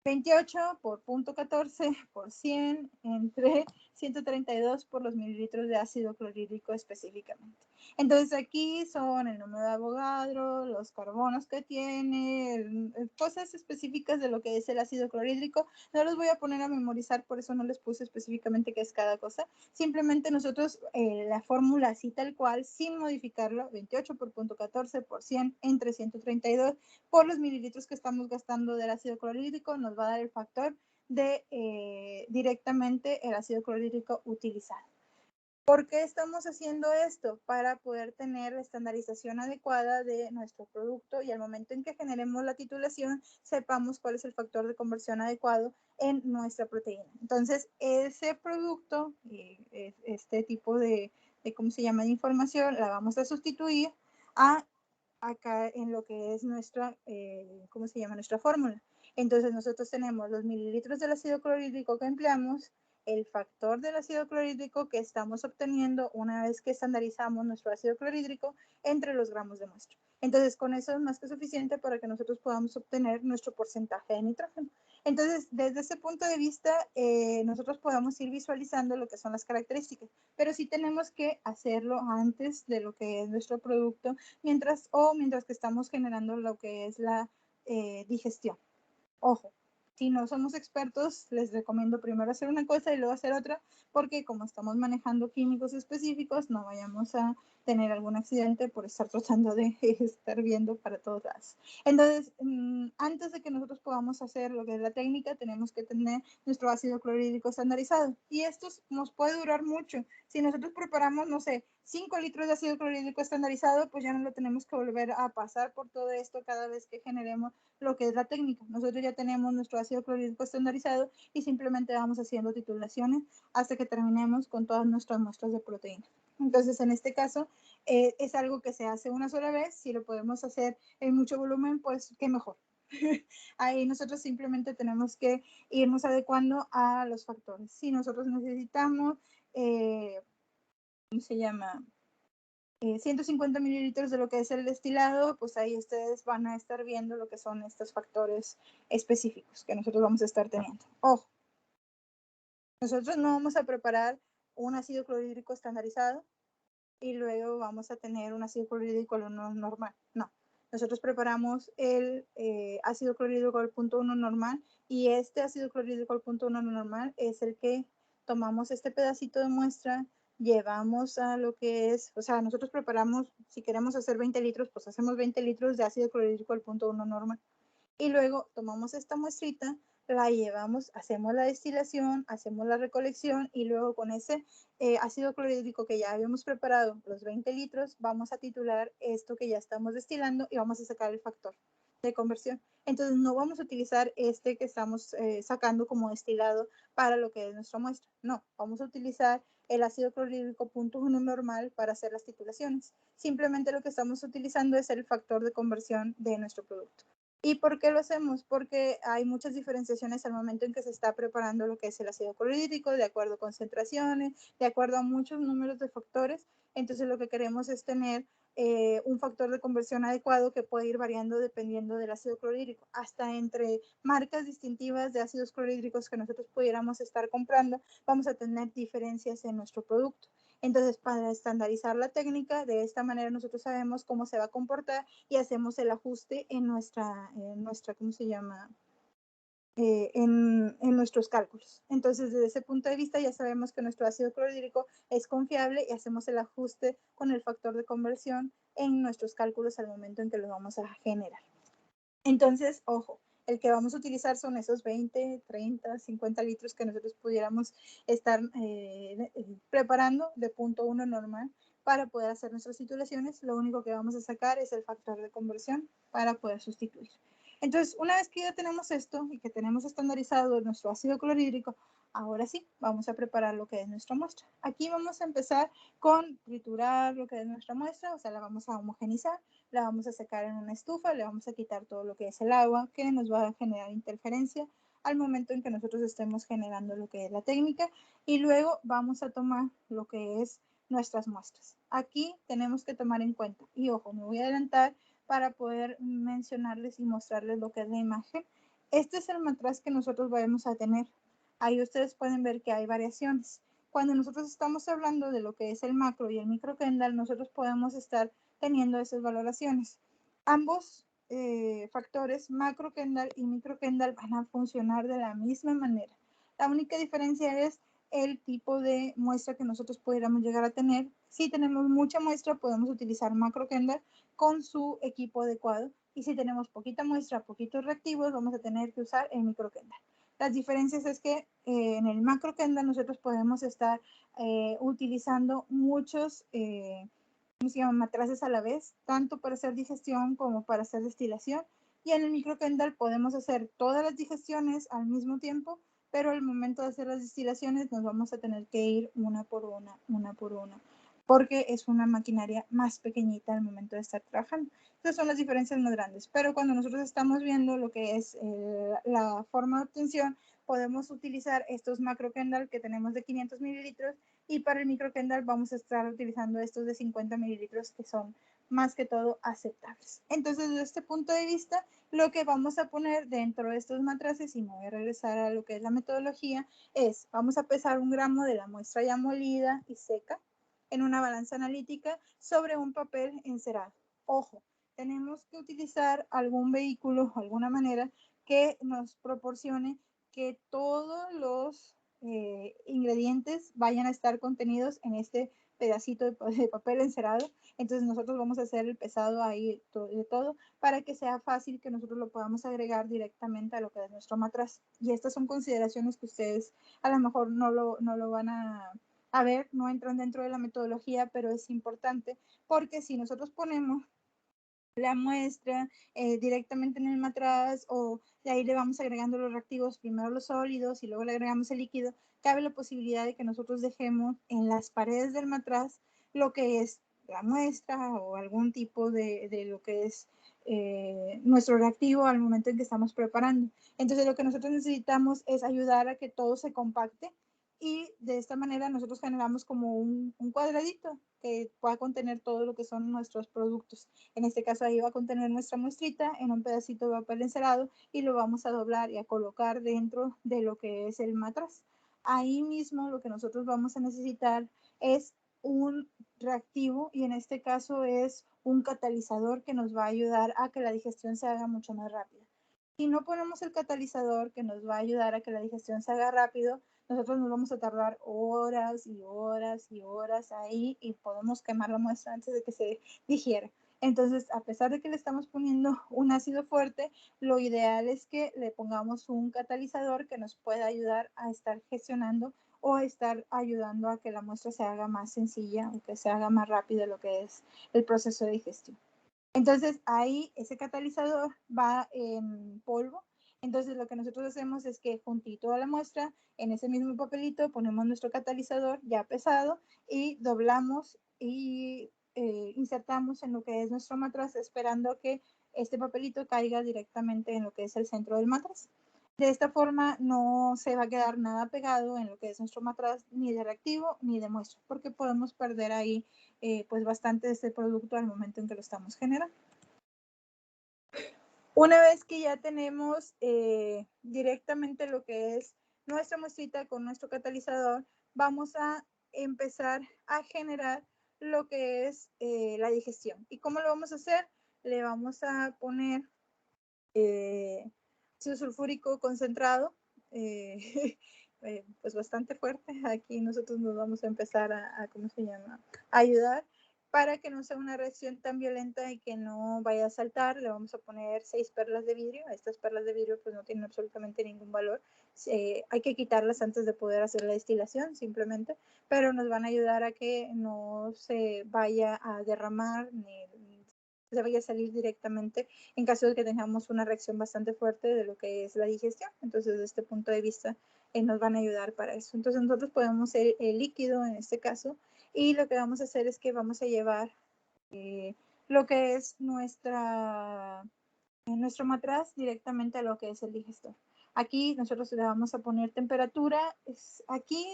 28 por 0.14 por 100 entre 132 por los mililitros de ácido clorhídrico específicamente. Entonces aquí son el número de Avogadro, los carbonos que tiene, cosas específicas de lo que es el ácido clorhídrico. No los voy a poner a memorizar, por eso no les puse específicamente qué es cada cosa. Simplemente nosotros la fórmula así tal cual, sin modificarlo, 28 por 0.14 por 100 entre 132 por los mililitros que estamos gastando del ácido clorhídrico, nos va a dar el factor de directamente el ácido clorhídrico utilizado. ¿Por qué estamos haciendo esto? Para poder tener la estandarización adecuada de nuestro producto y al momento en que generemos la titulación, sepamos cuál es el factor de conversión adecuado en nuestra proteína. Entonces, ese producto, este tipo de ¿cómo se llama?, de información, la vamos a sustituir a acá en lo que es nuestra, ¿cómo se llama?, nuestra fórmula. Entonces nosotros tenemos los mililitros del ácido clorhídrico que empleamos, el factor del ácido clorhídrico que estamos obteniendo una vez que estandarizamos nuestro ácido clorhídrico entre los gramos de muestra. Entonces con eso es más que suficiente para que nosotros podamos obtener nuestro porcentaje de nitrógeno. Entonces, desde ese punto de vista, nosotros podemos ir visualizando lo que son las características, pero sí tenemos que hacerlo antes de lo que es nuestro producto, mientras que estamos generando lo que es la digestión. Ojo, si no somos expertos, les recomiendo primero hacer una cosa y luego hacer otra, porque como estamos manejando químicos específicos, no vayamos a tener algún accidente por estar tratando de estar viendo para todos lados. Entonces, antes de que nosotros podamos hacer lo que es la técnica, tenemos que tener nuestro ácido clorhídrico estandarizado. Y esto nos puede durar mucho. Si nosotros preparamos, no sé, 5 litros de ácido clorhídrico estandarizado, pues ya no lo tenemos que volver a pasar por todo esto cada vez que generemos lo que es la técnica. Nosotros ya tenemos nuestro ácido clorhídrico estandarizado y simplemente vamos haciendo titulaciones hasta que terminemos con todas nuestras muestras de proteína. Entonces, en este caso, es algo que se hace una sola vez. Si lo podemos hacer en mucho volumen, pues qué mejor. Ahí nosotros simplemente tenemos que irnos adecuando a los factores. Si nosotros necesitamos, ¿cómo se llama?, 150 mililitros de lo que es el destilado, pues ahí ustedes van a estar viendo lo que son estos factores específicos que nosotros vamos a estar teniendo. Ojo, nosotros no vamos a preparar un ácido clorhídrico estandarizado y luego vamos a tener un ácido clorhídrico normal. No, nosotros preparamos el ácido clorhídrico al punto 1 normal y este ácido clorhídrico al punto 1 normal es el que tomamos este pedacito de muestra, llevamos a lo que es, o sea, nosotros preparamos, si queremos hacer 20 litros, pues hacemos 20 litros de ácido clorhídrico al punto 1 normal. Y luego tomamos esta muestrita, la llevamos, hacemos la destilación, hacemos la recolección y luego con ese ácido clorhídrico que ya habíamos preparado, los 20 litros, vamos a titular esto que ya estamos destilando y vamos a sacar el factor de conversión. Entonces no vamos a utilizar este que estamos sacando como destilado para lo que es nuestra muestra. No, vamos a utilizar el ácido clorhídrico .1 normal para hacer las titulaciones. Simplemente lo que estamos utilizando es el factor de conversión de nuestro producto. ¿Y por qué lo hacemos? Porque hay muchas diferenciaciones al momento en que se está preparando lo que es el ácido clorhídrico, de acuerdo a concentraciones, de acuerdo a muchos números de factores. Entonces lo que queremos es tener un factor de conversión adecuado que puede ir variando dependiendo del ácido clorhídrico, hasta entre marcas distintivas de ácidos clorhídricos que nosotros pudiéramos estar comprando, vamos a tener diferencias en nuestro producto. Entonces, para estandarizar la técnica, de esta manera nosotros sabemos cómo se va a comportar y hacemos el ajuste en nuestra ¿cómo se llama? En nuestros cálculos. Entonces, desde ese punto de vista, ya sabemos que nuestro ácido clorhídrico es confiable y hacemos el ajuste con el factor de conversión en nuestros cálculos al momento en que lo vamos a generar. Entonces, ojo, el que vamos a utilizar son esos 20, 30, 50 litros que nosotros pudiéramos estar preparando de punto 1 normal para poder hacer nuestras titulaciones. Lo único que vamos a sacar es el factor de conversión para poder sustituir. Entonces, una vez que ya tenemos esto y que tenemos estandarizado nuestro ácido clorhídrico, ahora sí, vamos a preparar lo que es nuestra muestra. Aquí vamos a empezar con triturar lo que es nuestra muestra, o sea, la vamos a homogenizar, la vamos a secar en una estufa, le vamos a quitar todo lo que es el agua que nos va a generar interferencia al momento en que nosotros estemos generando lo que es la técnica y luego vamos a tomar lo que es nuestras muestras. Aquí tenemos que tomar en cuenta, y ojo, me voy a adelantar para poder mencionarles y mostrarles lo que es la imagen. Este es el matraz que nosotros vamos a tener. Ahí ustedes pueden ver que hay variaciones. Cuando nosotros estamos hablando de lo que es el macro y el micro Kendall, nosotros podemos estar teniendo esas valoraciones. Ambos factores, macro Kendall y micro Kendall, van a funcionar de la misma manera. La única diferencia es el tipo de muestra que nosotros pudiéramos llegar a tener. Si tenemos mucha muestra, podemos utilizar macro Kendall con su equipo adecuado. Y si tenemos poquita muestra, poquitos reactivos, vamos a tener que usar el micro Kendall. Las diferencias es que en el macro Kendall nosotros podemos estar utilizando muchos matraces a la vez, tanto para hacer digestión como para hacer destilación. Y en el micro Kendall podemos hacer todas las digestiones al mismo tiempo, pero al momento de hacer las destilaciones nos vamos a tener que ir una por una, porque es una maquinaria más pequeñita al momento de estar trabajando. Estas son las diferencias más grandes, pero cuando nosotros estamos viendo lo que es la forma de obtención, podemos utilizar estos macro Kendall que tenemos de 500 mililitros y para el micro Kendall vamos a estar utilizando estos de 50 mililitros que son más que todo aceptables. Entonces, desde este punto de vista, lo que vamos a poner dentro de estos matraces, y me voy a regresar a lo que es la metodología, es, vamos a pesar 1 gramo de la muestra ya molida y seca en una balanza analítica sobre un papel encerado. Ojo, tenemos que utilizar algún vehículo o alguna manera que nos proporcione que todos los ingredientes vayan a estar contenidos en este pedacito de papel encerado. Entonces nosotros vamos a hacer el pesado ahí de todo para que sea fácil que nosotros lo podamos agregar directamente a lo que es nuestro matraz. Y estas son consideraciones que ustedes a lo mejor no lo van a ver, no entran dentro de la metodología, pero es importante porque si nosotros ponemos la muestra directamente en el matraz o de ahí le vamos agregando los reactivos, primero los sólidos y luego le agregamos el líquido, cabe la posibilidad de que nosotros dejemos en las paredes del matraz lo que es la muestra o algún tipo de lo que es nuestro reactivo al momento en que estamos preparando. Entonces lo que nosotros necesitamos es ayudar a que todo se compacte y de esta manera nosotros generamos como un cuadradito que pueda contener todo lo que son nuestros productos. En este caso ahí va a contener nuestra muestrita en un pedacito de papel encerado y lo vamos a doblar y a colocar dentro de lo que es el matraz. Ahí mismo lo que nosotros vamos a necesitar es un reactivo y en este caso es un catalizador que nos va a ayudar a que la digestión se haga mucho más rápida. Si no ponemos el catalizador que nos va a ayudar a que la digestión se haga rápido, nosotros nos vamos a tardar horas y horas y horas ahí y podemos quemar la muestra antes de que se digiera. Entonces, a pesar de que le estamos poniendo un ácido fuerte, lo ideal es que le pongamos un catalizador que nos pueda ayudar a estar gestionando o a estar ayudando a que la muestra se haga más sencilla o que se haga más rápido lo que es el proceso de digestión. Entonces ahí ese catalizador va en polvo. Entonces lo que nosotros hacemos es que juntito a la muestra, en ese mismo papelito ponemos nuestro catalizador ya pesado y doblamos y insertamos en lo que es nuestro matraz esperando que este papelito caiga directamente en lo que es el centro del matraz. De esta forma no se va a quedar nada pegado en lo que es nuestro matraz ni de reactivo ni de muestra porque podemos perder ahí pues bastante de este producto al momento en que lo estamos generando. Una vez que ya tenemos directamente lo que es nuestra muestrita con nuestro catalizador, vamos a empezar a generar lo que es la digestión. ¿Y cómo lo vamos a hacer? Le vamos a poner ácido sulfúrico concentrado, pues bastante fuerte. Aquí nosotros nos vamos a empezar ¿cómo se llama? A ayudar para que no sea una reacción tan violenta y que no vaya a saltar. Le vamos a poner 6 perlas de vidrio. Estas perlas de vidrio pues no tienen absolutamente ningún valor. Hay que quitarlas antes de poder hacer la destilación simplemente, pero nos van a ayudar a que no se vaya a derramar ni se vaya a salir directamente en caso de que tengamos una reacción bastante fuerte de lo que es la digestión. Entonces, desde este punto de vista, nos van a ayudar para eso. Entonces, nosotros podemos ser el líquido en este caso y lo que vamos a hacer es que vamos a llevar lo que es nuestro matraz directamente a lo que es el digestor. Aquí nosotros le vamos a poner temperatura. Aquí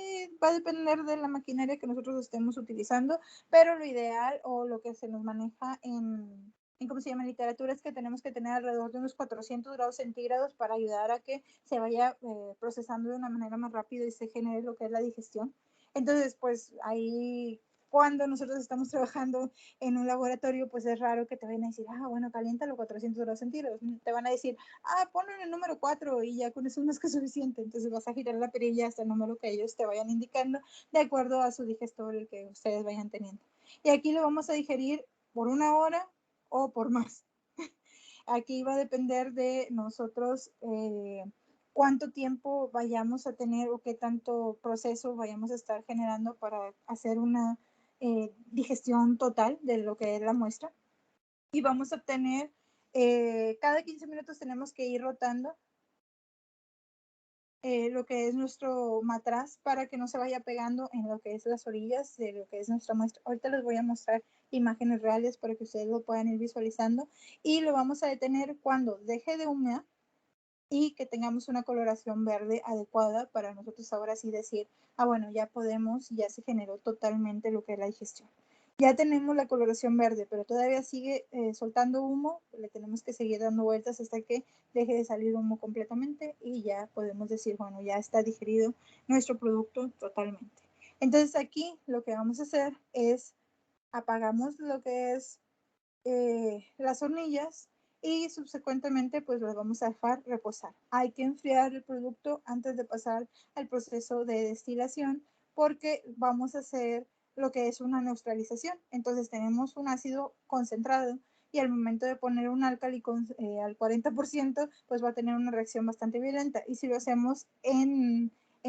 va a depender de la maquinaria que nosotros estemos utilizando, pero lo ideal o lo que se nos maneja en ¿cómo se llama? En literatura es que tenemos que tener alrededor de unos 400 grados centígrados para ayudar a que se vaya procesando de una manera más rápida y se genere lo que es la digestión. Entonces, pues ahí cuando nosotros estamos trabajando en un laboratorio, pues es raro que te vayan a decir, bueno, caliéntalo 400 grados centígrados. Te van a decir, ponlo en el número 4 y ya con eso no es que suficiente. Entonces vas a girar la perilla hasta el número que ellos te vayan indicando de acuerdo a su digestor el que ustedes vayan teniendo. Y aquí lo vamos a digerir por 1 hora o por más. Aquí va a depender de nosotros cuánto tiempo vayamos a tener o qué tanto proceso vayamos a estar generando para hacer una digestión total de lo que es la muestra. Y vamos a obtener, cada 15 minutos tenemos que ir rotando lo que es nuestro matraz para que no se vaya pegando en lo que es las orillas de lo que es nuestra muestra. Ahorita les voy a mostrar imágenes reales para que ustedes lo puedan ir visualizando y lo vamos a detener cuando deje de humear y que tengamos una coloración verde adecuada para nosotros ahora sí decir, bueno, ya podemos, ya se generó totalmente lo que es la digestión. Ya tenemos la coloración verde, pero todavía sigue soltando humo, le tenemos que seguir dando vueltas hasta que deje de salir humo completamente y ya podemos decir, bueno, ya está digerido nuestro producto totalmente. Entonces aquí lo que vamos a hacer es apagamos lo que es las hornillas y subsecuentemente pues lo vamos a dejar reposar. Hay que enfriar el producto antes de pasar al proceso de destilación porque vamos a hacer lo que es una neutralización. Entonces tenemos un ácido concentrado y al momento de poner un álcali al 40%, pues va a tener una reacción bastante violenta. Y si lo hacemos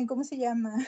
¿cómo se llama?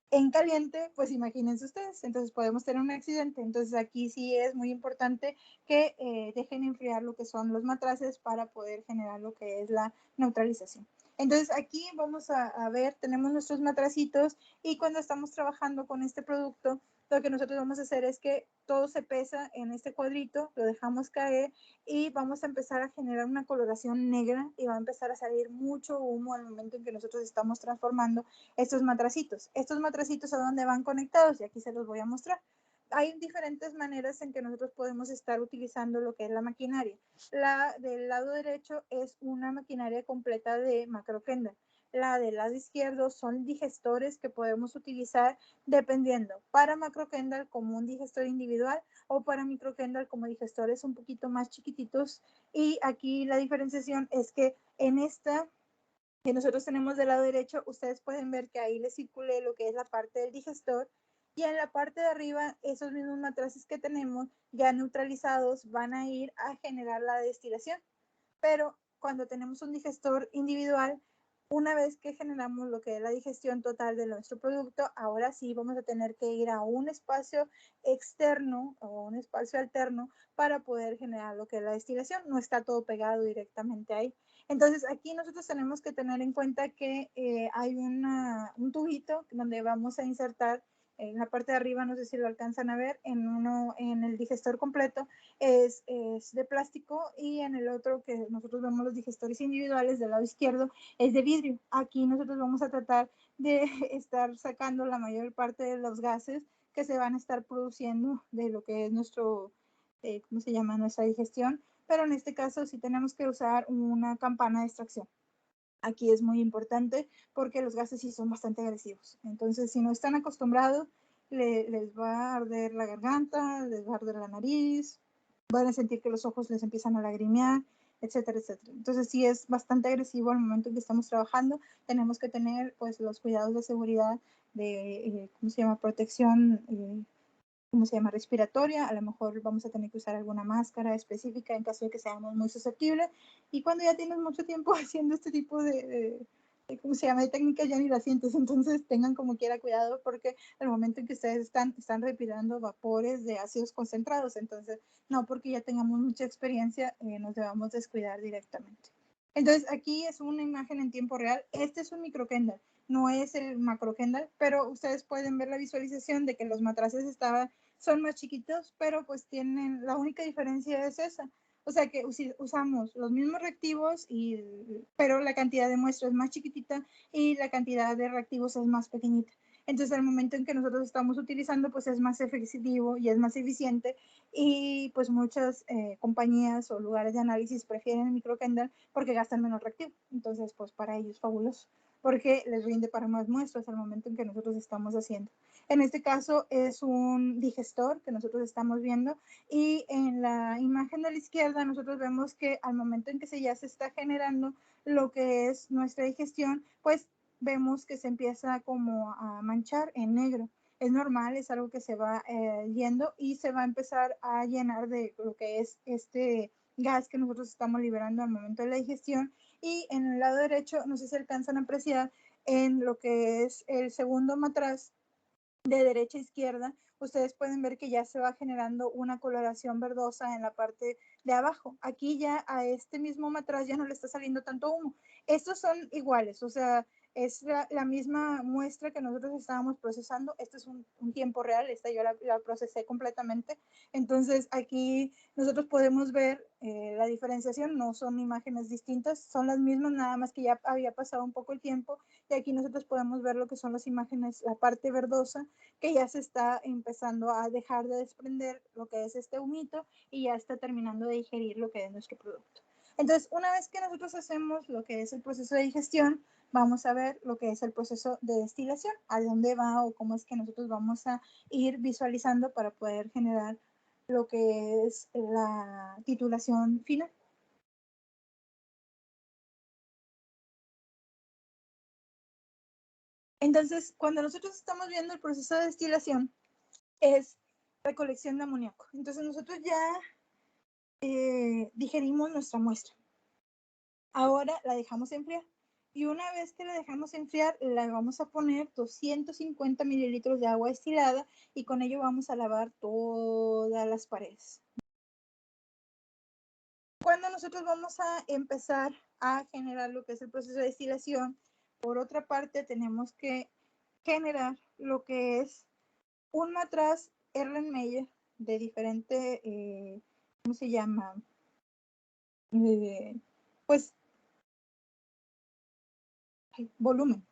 En caliente, pues imagínense ustedes, entonces podemos tener un accidente. Entonces aquí sí es muy importante que dejen enfriar lo que son los matraces para poder generar lo que es la neutralización. Entonces aquí vamos a ver, tenemos nuestros matracitos y cuando estamos trabajando con este producto, lo que nosotros vamos a hacer es que todo se pesa en este cuadrito, lo dejamos caer y vamos a empezar a generar una coloración negra y va a empezar a salir mucho humo al momento en que nosotros estamos transformando estos matracitos. Estos matracitos a dónde van conectados y aquí se los voy a mostrar. Hay diferentes maneras en que nosotros podemos estar utilizando lo que es la maquinaria. La del lado derecho es una maquinaria completa de macrokendall. La del lado izquierdo son digestores que podemos utilizar dependiendo para macrokendall como un digestor individual o para microkendall como digestores un poquito más chiquititos. Y aquí la diferenciación es que en esta que nosotros tenemos del lado derecho, ustedes pueden ver que ahí les circulé lo que es la parte del digestor y en la parte de arriba, esos mismos matraces que tenemos ya neutralizados van a ir a generar la destilación. Pero cuando tenemos un digestor individual, una vez que generamos lo que es la digestión total de nuestro producto, ahora sí vamos a tener que ir a un espacio externo o un espacio alterno para poder generar lo que es la destilación. No está todo pegado directamente ahí. Entonces, aquí nosotros tenemos que tener en cuenta que hay un tubito donde vamos a insertar en la parte de arriba, no sé si lo alcanzan a ver, en el digestor completo es de plástico y en el otro que nosotros vemos los digestores individuales del lado izquierdo es de vidrio. Aquí nosotros vamos a tratar de estar sacando la mayor parte de los gases que se van a estar produciendo de lo que es nuestro, ¿cómo se llama? Nuestra digestión, pero en este caso sí tenemos que usar una campana de extracción. Aquí es muy importante porque los gases sí son bastante agresivos. Entonces, si no están acostumbrados, les va a arder la garganta, les va a arder la nariz, van a sentir que los ojos les empiezan a lagrimear, etcétera, etcétera. Entonces, sí es bastante agresivo al momento en que estamos trabajando. Tenemos que tener pues los cuidados de seguridad de, ¿cómo se llama? Protección ¿cómo se llama? Respiratoria, a lo mejor vamos a tener que usar alguna máscara específica en caso de que seamos muy susceptibles. Y cuando ya tienes mucho tiempo haciendo este tipo ¿cómo se llama? De técnicas, ya ni la sientes. Entonces tengan como quiera cuidado porque al momento en que ustedes están respirando vapores de ácidos concentrados. Entonces, no porque ya tengamos mucha experiencia, nos debamos descuidar directamente. Entonces, aquí es una imagen en tiempo real. Este es un microkendall, no es el macrokendall, pero ustedes pueden ver la visualización de que los matraces son más chiquitos, pero pues tienen, la única diferencia es esa. O sea que usamos los mismos reactivos, pero la cantidad de muestra es más chiquitita y la cantidad de reactivos es más pequeñita. Entonces, al momento en que nosotros estamos utilizando, pues es más efectivo y es más eficiente y pues muchas compañías o lugares de análisis prefieren el microkendall porque gastan menos reactivo. Entonces, pues para ellos fabuloso porque les rinde para más muestras al momento en que nosotros estamos haciendo. En este caso es un digestor que nosotros estamos viendo y en la imagen de la izquierda nosotros vemos que al momento en que ya se está generando lo que es nuestra digestión, pues vemos que se empieza como a manchar en negro. Es normal, es algo que se va yendo y se va a empezar a llenar de lo que es este gas que nosotros estamos liberando al momento de la digestión. Y en el lado derecho, no sé si alcanzan a apreciar, en lo que es el segundo matraz de derecha a izquierda, ustedes pueden ver que ya se va generando una coloración verdosa en la parte de abajo. Aquí ya a este mismo matraz ya no le está saliendo tanto humo. Estos son iguales, o sea, es la misma muestra que nosotros estábamos procesando. Este es un tiempo real, esta yo la procesé completamente. Entonces aquí nosotros podemos ver la diferenciación, no son imágenes distintas, son las mismas, nada más que ya había pasado un poco el tiempo y aquí nosotros podemos ver lo que son las imágenes, la parte verdosa, que ya se está empezando a dejar de desprender lo que es este humito y ya está terminando de digerir lo que es nuestro producto. Entonces, una vez que nosotros hacemos lo que es el proceso de digestión, vamos a ver lo que es el proceso de destilación, a dónde va o cómo es que nosotros vamos a ir visualizando para poder generar lo que es la titulación final. Entonces, cuando nosotros estamos viendo el proceso de destilación, es recolección de amoníaco. Entonces, nosotros ya digerimos nuestra muestra. Ahora la dejamos enfriar. Y una vez que la dejamos enfriar, la vamos a poner 250 mililitros de agua destilada y con ello vamos a lavar todas las paredes. Cuando nosotros vamos a empezar a generar lo que es el proceso de destilación, por otra parte tenemos que generar lo que es un matraz Erlenmeyer de diferente, ¿cómo se llama? Pues, volumen,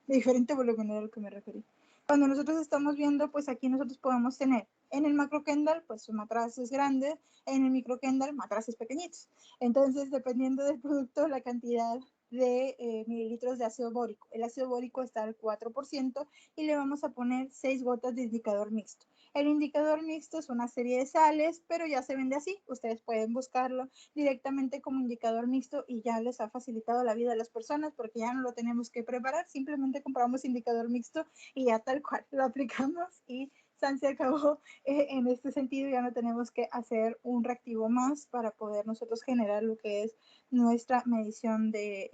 de diferente volumen era lo que me referí. Cuando nosotros estamos viendo, pues aquí nosotros podemos tener en el macro Kendall, pues su matraz es grande, en el micro Kendall, matraces pequeñitos. Entonces, dependiendo del producto, la cantidad de mililitros de ácido bórico. El ácido bórico está al 4% y le vamos a poner 6 gotas de indicador mixto. El indicador mixto es una serie de sales, pero ya se vende así. Ustedes pueden buscarlo directamente como indicador mixto y ya les ha facilitado la vida a las personas porque ya no lo tenemos que preparar, simplemente compramos indicador mixto y ya tal cual lo aplicamos y se acabó. En este sentido ya no tenemos que hacer un reactivo más para poder nosotros generar lo que es nuestra medición de,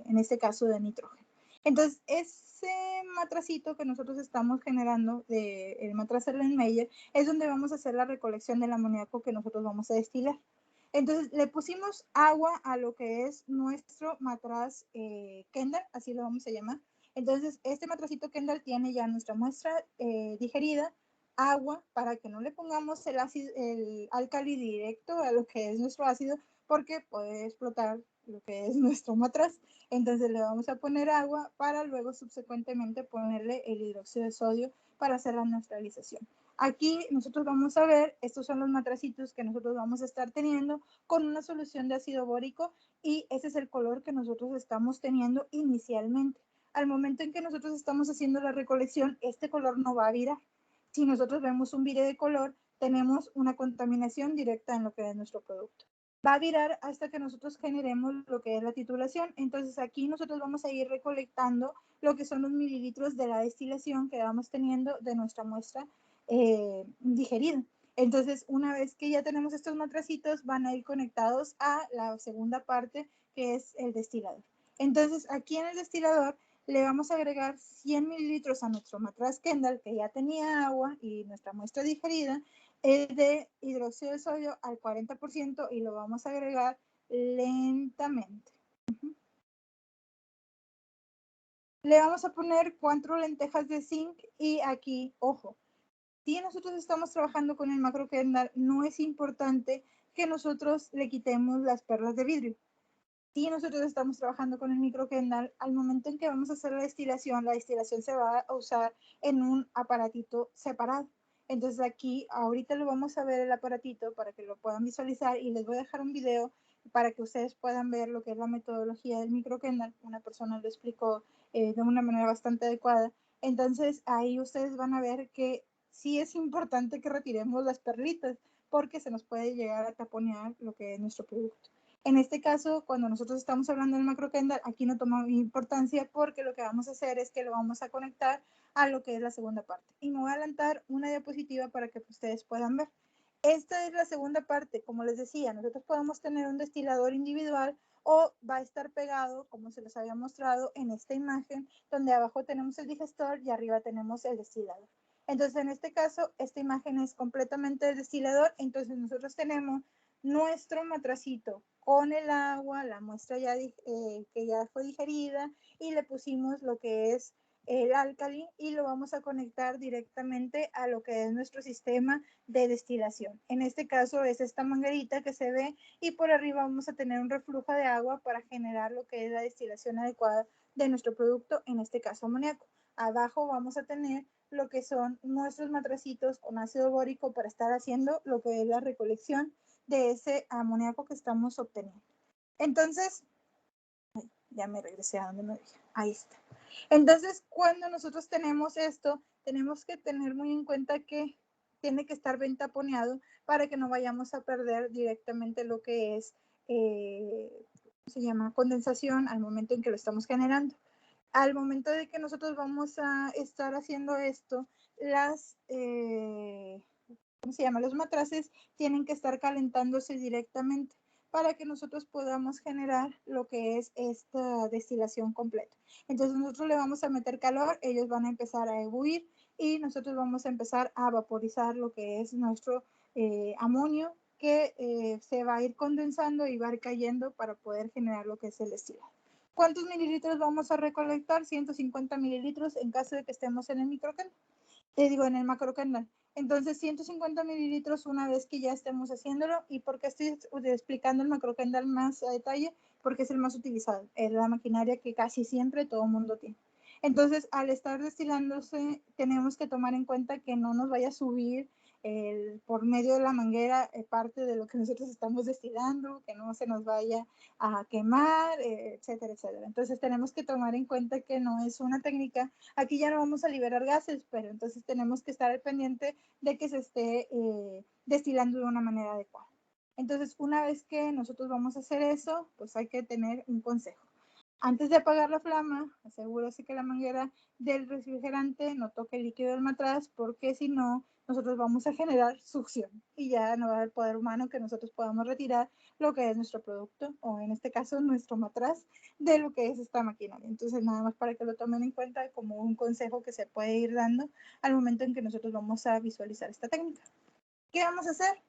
en este caso, de nitrógeno. Entonces, ese matracito que nosotros estamos generando, el matraz Erlenmeyer, es donde vamos a hacer la recolección del amoníaco que nosotros vamos a destilar. Entonces, le pusimos agua a lo que es nuestro matraz Kendall, así lo vamos a llamar. Entonces, este matracito Kendall tiene ya nuestra muestra digerida, agua, para que no le pongamos el álcali directo a lo que es nuestro ácido, porque puede explotar lo que es nuestro matraz. Entonces le vamos a poner agua para luego subsecuentemente ponerle el hidróxido de sodio para hacer la neutralización. Aquí nosotros vamos a ver, estos son los matracitos que nosotros vamos a estar teniendo con una solución de ácido bórico y ese es el color que nosotros estamos teniendo inicialmente. Al momento en que nosotros estamos haciendo la recolección, este color no va a virar. Si nosotros vemos un vire de color, tenemos una contaminación directa en lo que es nuestro producto. Va a virar hasta que nosotros generemos lo que es la titulación. Entonces aquí nosotros vamos a ir recolectando lo que son los mililitros de la destilación que vamos teniendo de nuestra muestra digerida. Entonces, una vez que ya tenemos estos matracitos, van a ir conectados a la segunda parte, que es el destilador. Entonces, aquí en el destilador le vamos a agregar 100 mililitros a nuestro matraz Kendall, que ya tenía agua y nuestra muestra digerida, de hidróxido de sodio al 40% y lo vamos a agregar lentamente. Le vamos a poner 4 lentejas de zinc y aquí, ojo, si nosotros estamos trabajando con el macro Kendall, no es importante que nosotros le quitemos las perlas de vidrio. Si nosotros estamos trabajando con el micro Kendall, al momento en que vamos a hacer la destilación se va a usar en un aparatito separado. Entonces aquí, ahorita lo vamos a ver el aparatito para que lo puedan visualizar y les voy a dejar un video para que ustedes puedan ver lo que es la metodología del micro Kendall. Una persona lo explicó de una manera bastante adecuada. Entonces ahí ustedes van a ver que sí es importante que retiremos las perlitas porque se nos puede llegar a taponear lo que es nuestro producto. En este caso, cuando nosotros estamos hablando del macro Kendall, aquí no toma importancia porque lo que vamos a hacer es que lo vamos a conectar a lo que es la segunda parte. Y me voy a adelantar una diapositiva para que ustedes puedan ver. Esta es la segunda parte. Como les decía, nosotros podemos tener un destilador individual o va a estar pegado, como se les había mostrado en esta imagen, donde abajo tenemos el digestor y arriba tenemos el destilador. Entonces, en este caso, esta imagen es completamente el destilador. Entonces, nosotros tenemos nuestro matracito con el agua, la muestra ya que ya fue digerida y le pusimos lo que es el álcali y lo vamos a conectar directamente a lo que es nuestro sistema de destilación. En este caso es esta manguerita que se ve y por arriba vamos a tener un reflujo de agua para generar lo que es la destilación adecuada de nuestro producto, en este caso amoníaco. Abajo vamos a tener lo que son nuestros matracitos con ácido bórico para estar haciendo lo que es la recolección de ese amoníaco que estamos obteniendo. Entonces, ya me regresé a donde me dije. Ahí está. Entonces, cuando nosotros tenemos esto, tenemos que tener muy en cuenta que tiene que estar bien taponeado para que no vayamos a perder directamente lo que es, ¿cómo se llama? Condensación al momento en que lo estamos generando. Al momento de que nosotros vamos a estar haciendo esto, ¿cómo se llama? Los matraces tienen que estar calentándose directamente para que nosotros podamos generar lo que es esta destilación completa. Entonces nosotros le vamos a meter calor, ellos van a empezar a ebullir y nosotros vamos a empezar a vaporizar lo que es nuestro amonio que se va a ir condensando y va a ir cayendo para poder generar lo que es el destilado. ¿Cuántos mililitros vamos a recolectar? 150 mililitros en caso de que estemos en el microcanal. te digo, en el macrocandal. Entonces, 150 mililitros una vez que ya estemos haciéndolo. ¿Y por qué estoy explicando el macrocandal más a detalle? Porque es el más utilizado, es la maquinaria que casi siempre todo el mundo tiene. Entonces, al estar destilándose, tenemos que tomar en cuenta que no nos vaya a subir por medio de la manguera parte de lo que nosotros estamos destilando, que no se nos vaya a quemar, etcétera, etcétera. Entonces, tenemos que tomar en cuenta que no es una técnica. Aquí ya no vamos a liberar gases, pero entonces tenemos que estar al pendiente de que se esté destilando de una manera adecuada. Entonces, una vez que nosotros vamos a hacer eso, pues hay que tener un consejo. Antes de apagar la flama, asegúrese que la manguera del refrigerante no toque el líquido del matraz, porque si no, nosotros vamos a generar succión y ya no va a haber poder humano que nosotros podamos retirar lo que es nuestro producto, o en este caso nuestro matraz, de lo que es esta maquinaria. Entonces, nada más para que lo tomen en cuenta como un consejo que se puede ir dando al momento en que nosotros vamos a visualizar esta técnica. ¿Qué vamos a hacer?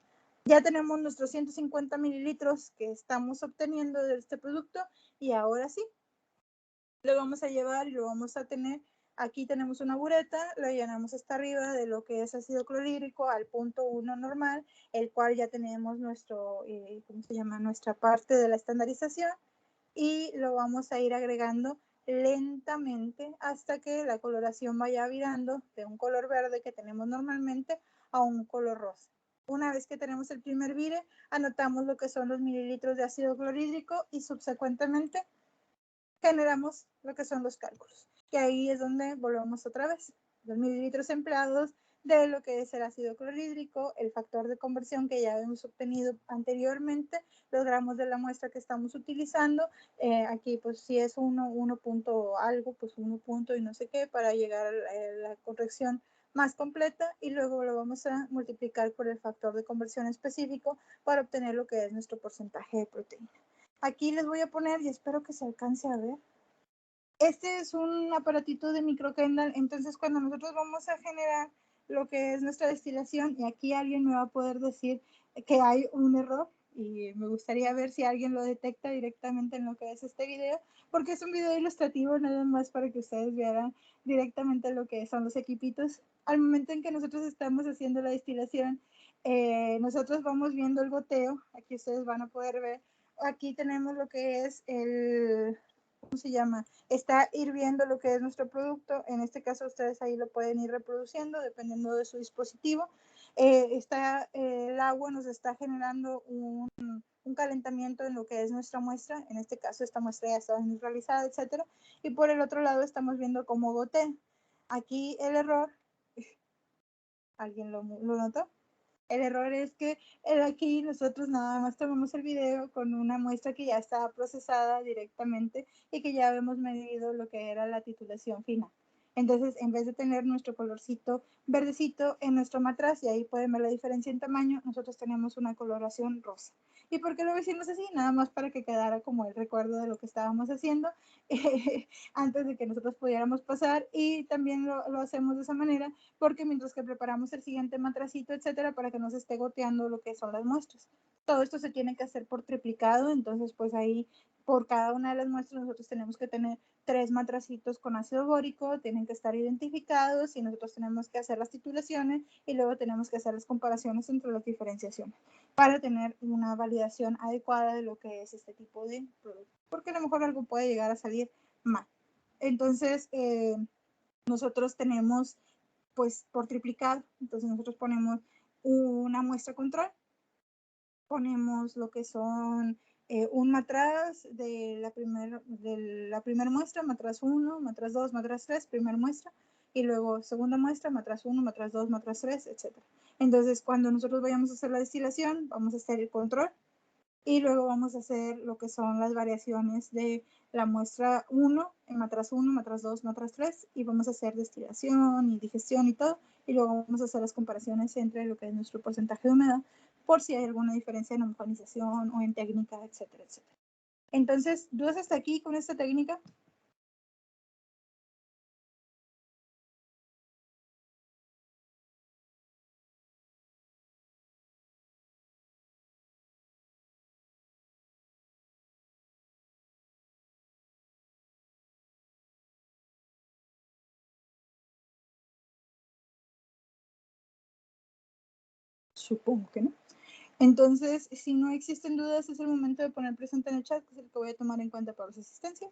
Ya tenemos nuestros 150 mililitros que estamos obteniendo de este producto y ahora sí, lo vamos a llevar y lo vamos a tener. Aquí tenemos una bureta, la llenamos hasta arriba de lo que es ácido clorhídrico al punto 1 normal, el cual ya tenemos nuestro, ¿cómo se llama? Nuestra parte de la estandarización, y lo vamos a ir agregando lentamente hasta que la coloración vaya virando de un color verde que tenemos normalmente a un color rosa. Una vez que tenemos el primer vire, anotamos lo que son los mililitros de ácido clorhídrico y subsecuentemente generamos lo que son los cálculos. Y ahí es donde volvemos otra vez. Los mililitros empleados de lo que es el ácido clorhídrico, el factor de conversión que ya hemos obtenido anteriormente, los gramos de la muestra que estamos utilizando. Aquí pues si es 1 punto algo, pues 1 punto y no sé qué para llegar a la corrección más completa, y luego lo vamos a multiplicar por el factor de conversión específico para obtener lo que es nuestro porcentaje de proteína. Aquí les voy a poner, y espero que se alcance a ver. Este es un aparatito de microkendal, entonces cuando nosotros vamos a generar lo que es nuestra destilación, y aquí alguien me va a poder decir que hay un error, y me gustaría ver si alguien lo detecta directamente en lo que es este video, porque es un video ilustrativo nada más para que ustedes vean directamente lo que son los equipitos. Al momento en que nosotros estamos haciendo la destilación, nosotros vamos viendo el goteo, aquí ustedes van a poder ver, aquí tenemos lo que es el, ¿cómo se llama? Está hirviendo lo que es nuestro producto. En este caso, ustedes ahí lo pueden ir reproduciendo dependiendo de su dispositivo. El agua nos está generando un calentamiento en lo que es nuestra muestra. En este caso, esta muestra ya está neutralizada, etcétera. Y por el otro lado, estamos viendo cómo gotea. Aquí el error, ¿alguien lo notó? El error es que aquí nosotros nada más tomamos el video con una muestra que ya estaba procesada directamente y que ya habíamos medido lo que era la titulación final. Entonces, en vez de tener nuestro colorcito verdecito en nuestro matraz, y ahí pueden ver la diferencia en tamaño, nosotros tenemos una coloración rosa. ¿Y por qué lo hicimos así? Nada más para que quedara como el recuerdo de lo que estábamos haciendo antes de que nosotros pudiéramos pasar, y también lo hacemos de esa manera porque mientras que preparamos el siguiente matracito, etcétera, para que no se esté goteando lo que son las muestras. Todo esto se tiene que hacer por triplicado, entonces pues ahí por cada una de las muestras nosotros tenemos que tener 3 matracitos con ácido bórico, tienen que estar identificados y nosotros tenemos que hacer las titulaciones y luego tenemos que hacer las comparaciones entre las diferenciaciones para tener una validación adecuada de lo que es este tipo de producto, porque a lo mejor algo puede llegar a salir mal. Entonces, nosotros tenemos pues por triplicado, entonces nosotros ponemos una muestra control, ponemos lo que son un matraz de la primera muestra, matraz 1, matraz 2, matraz 3, primera muestra, y luego segunda muestra, matraz 1, matraz 2, matraz 3, etc. Entonces, cuando nosotros vayamos a hacer la destilación, vamos a hacer el control y luego vamos a hacer lo que son las variaciones de la muestra 1, en matraz 1, matraz 2, matraz 3, y vamos a hacer destilación y digestión y todo, y luego vamos a hacer las comparaciones entre lo que es nuestro porcentaje de humedad, por si hay alguna diferencia en homogenización o en técnica, etcétera, etcétera. Entonces, ¿dudas hasta aquí con esta técnica? Supongo que no. Entonces, si no existen dudas, es el momento de poner presente en el chat, que es el que voy a tomar en cuenta para su asistencia.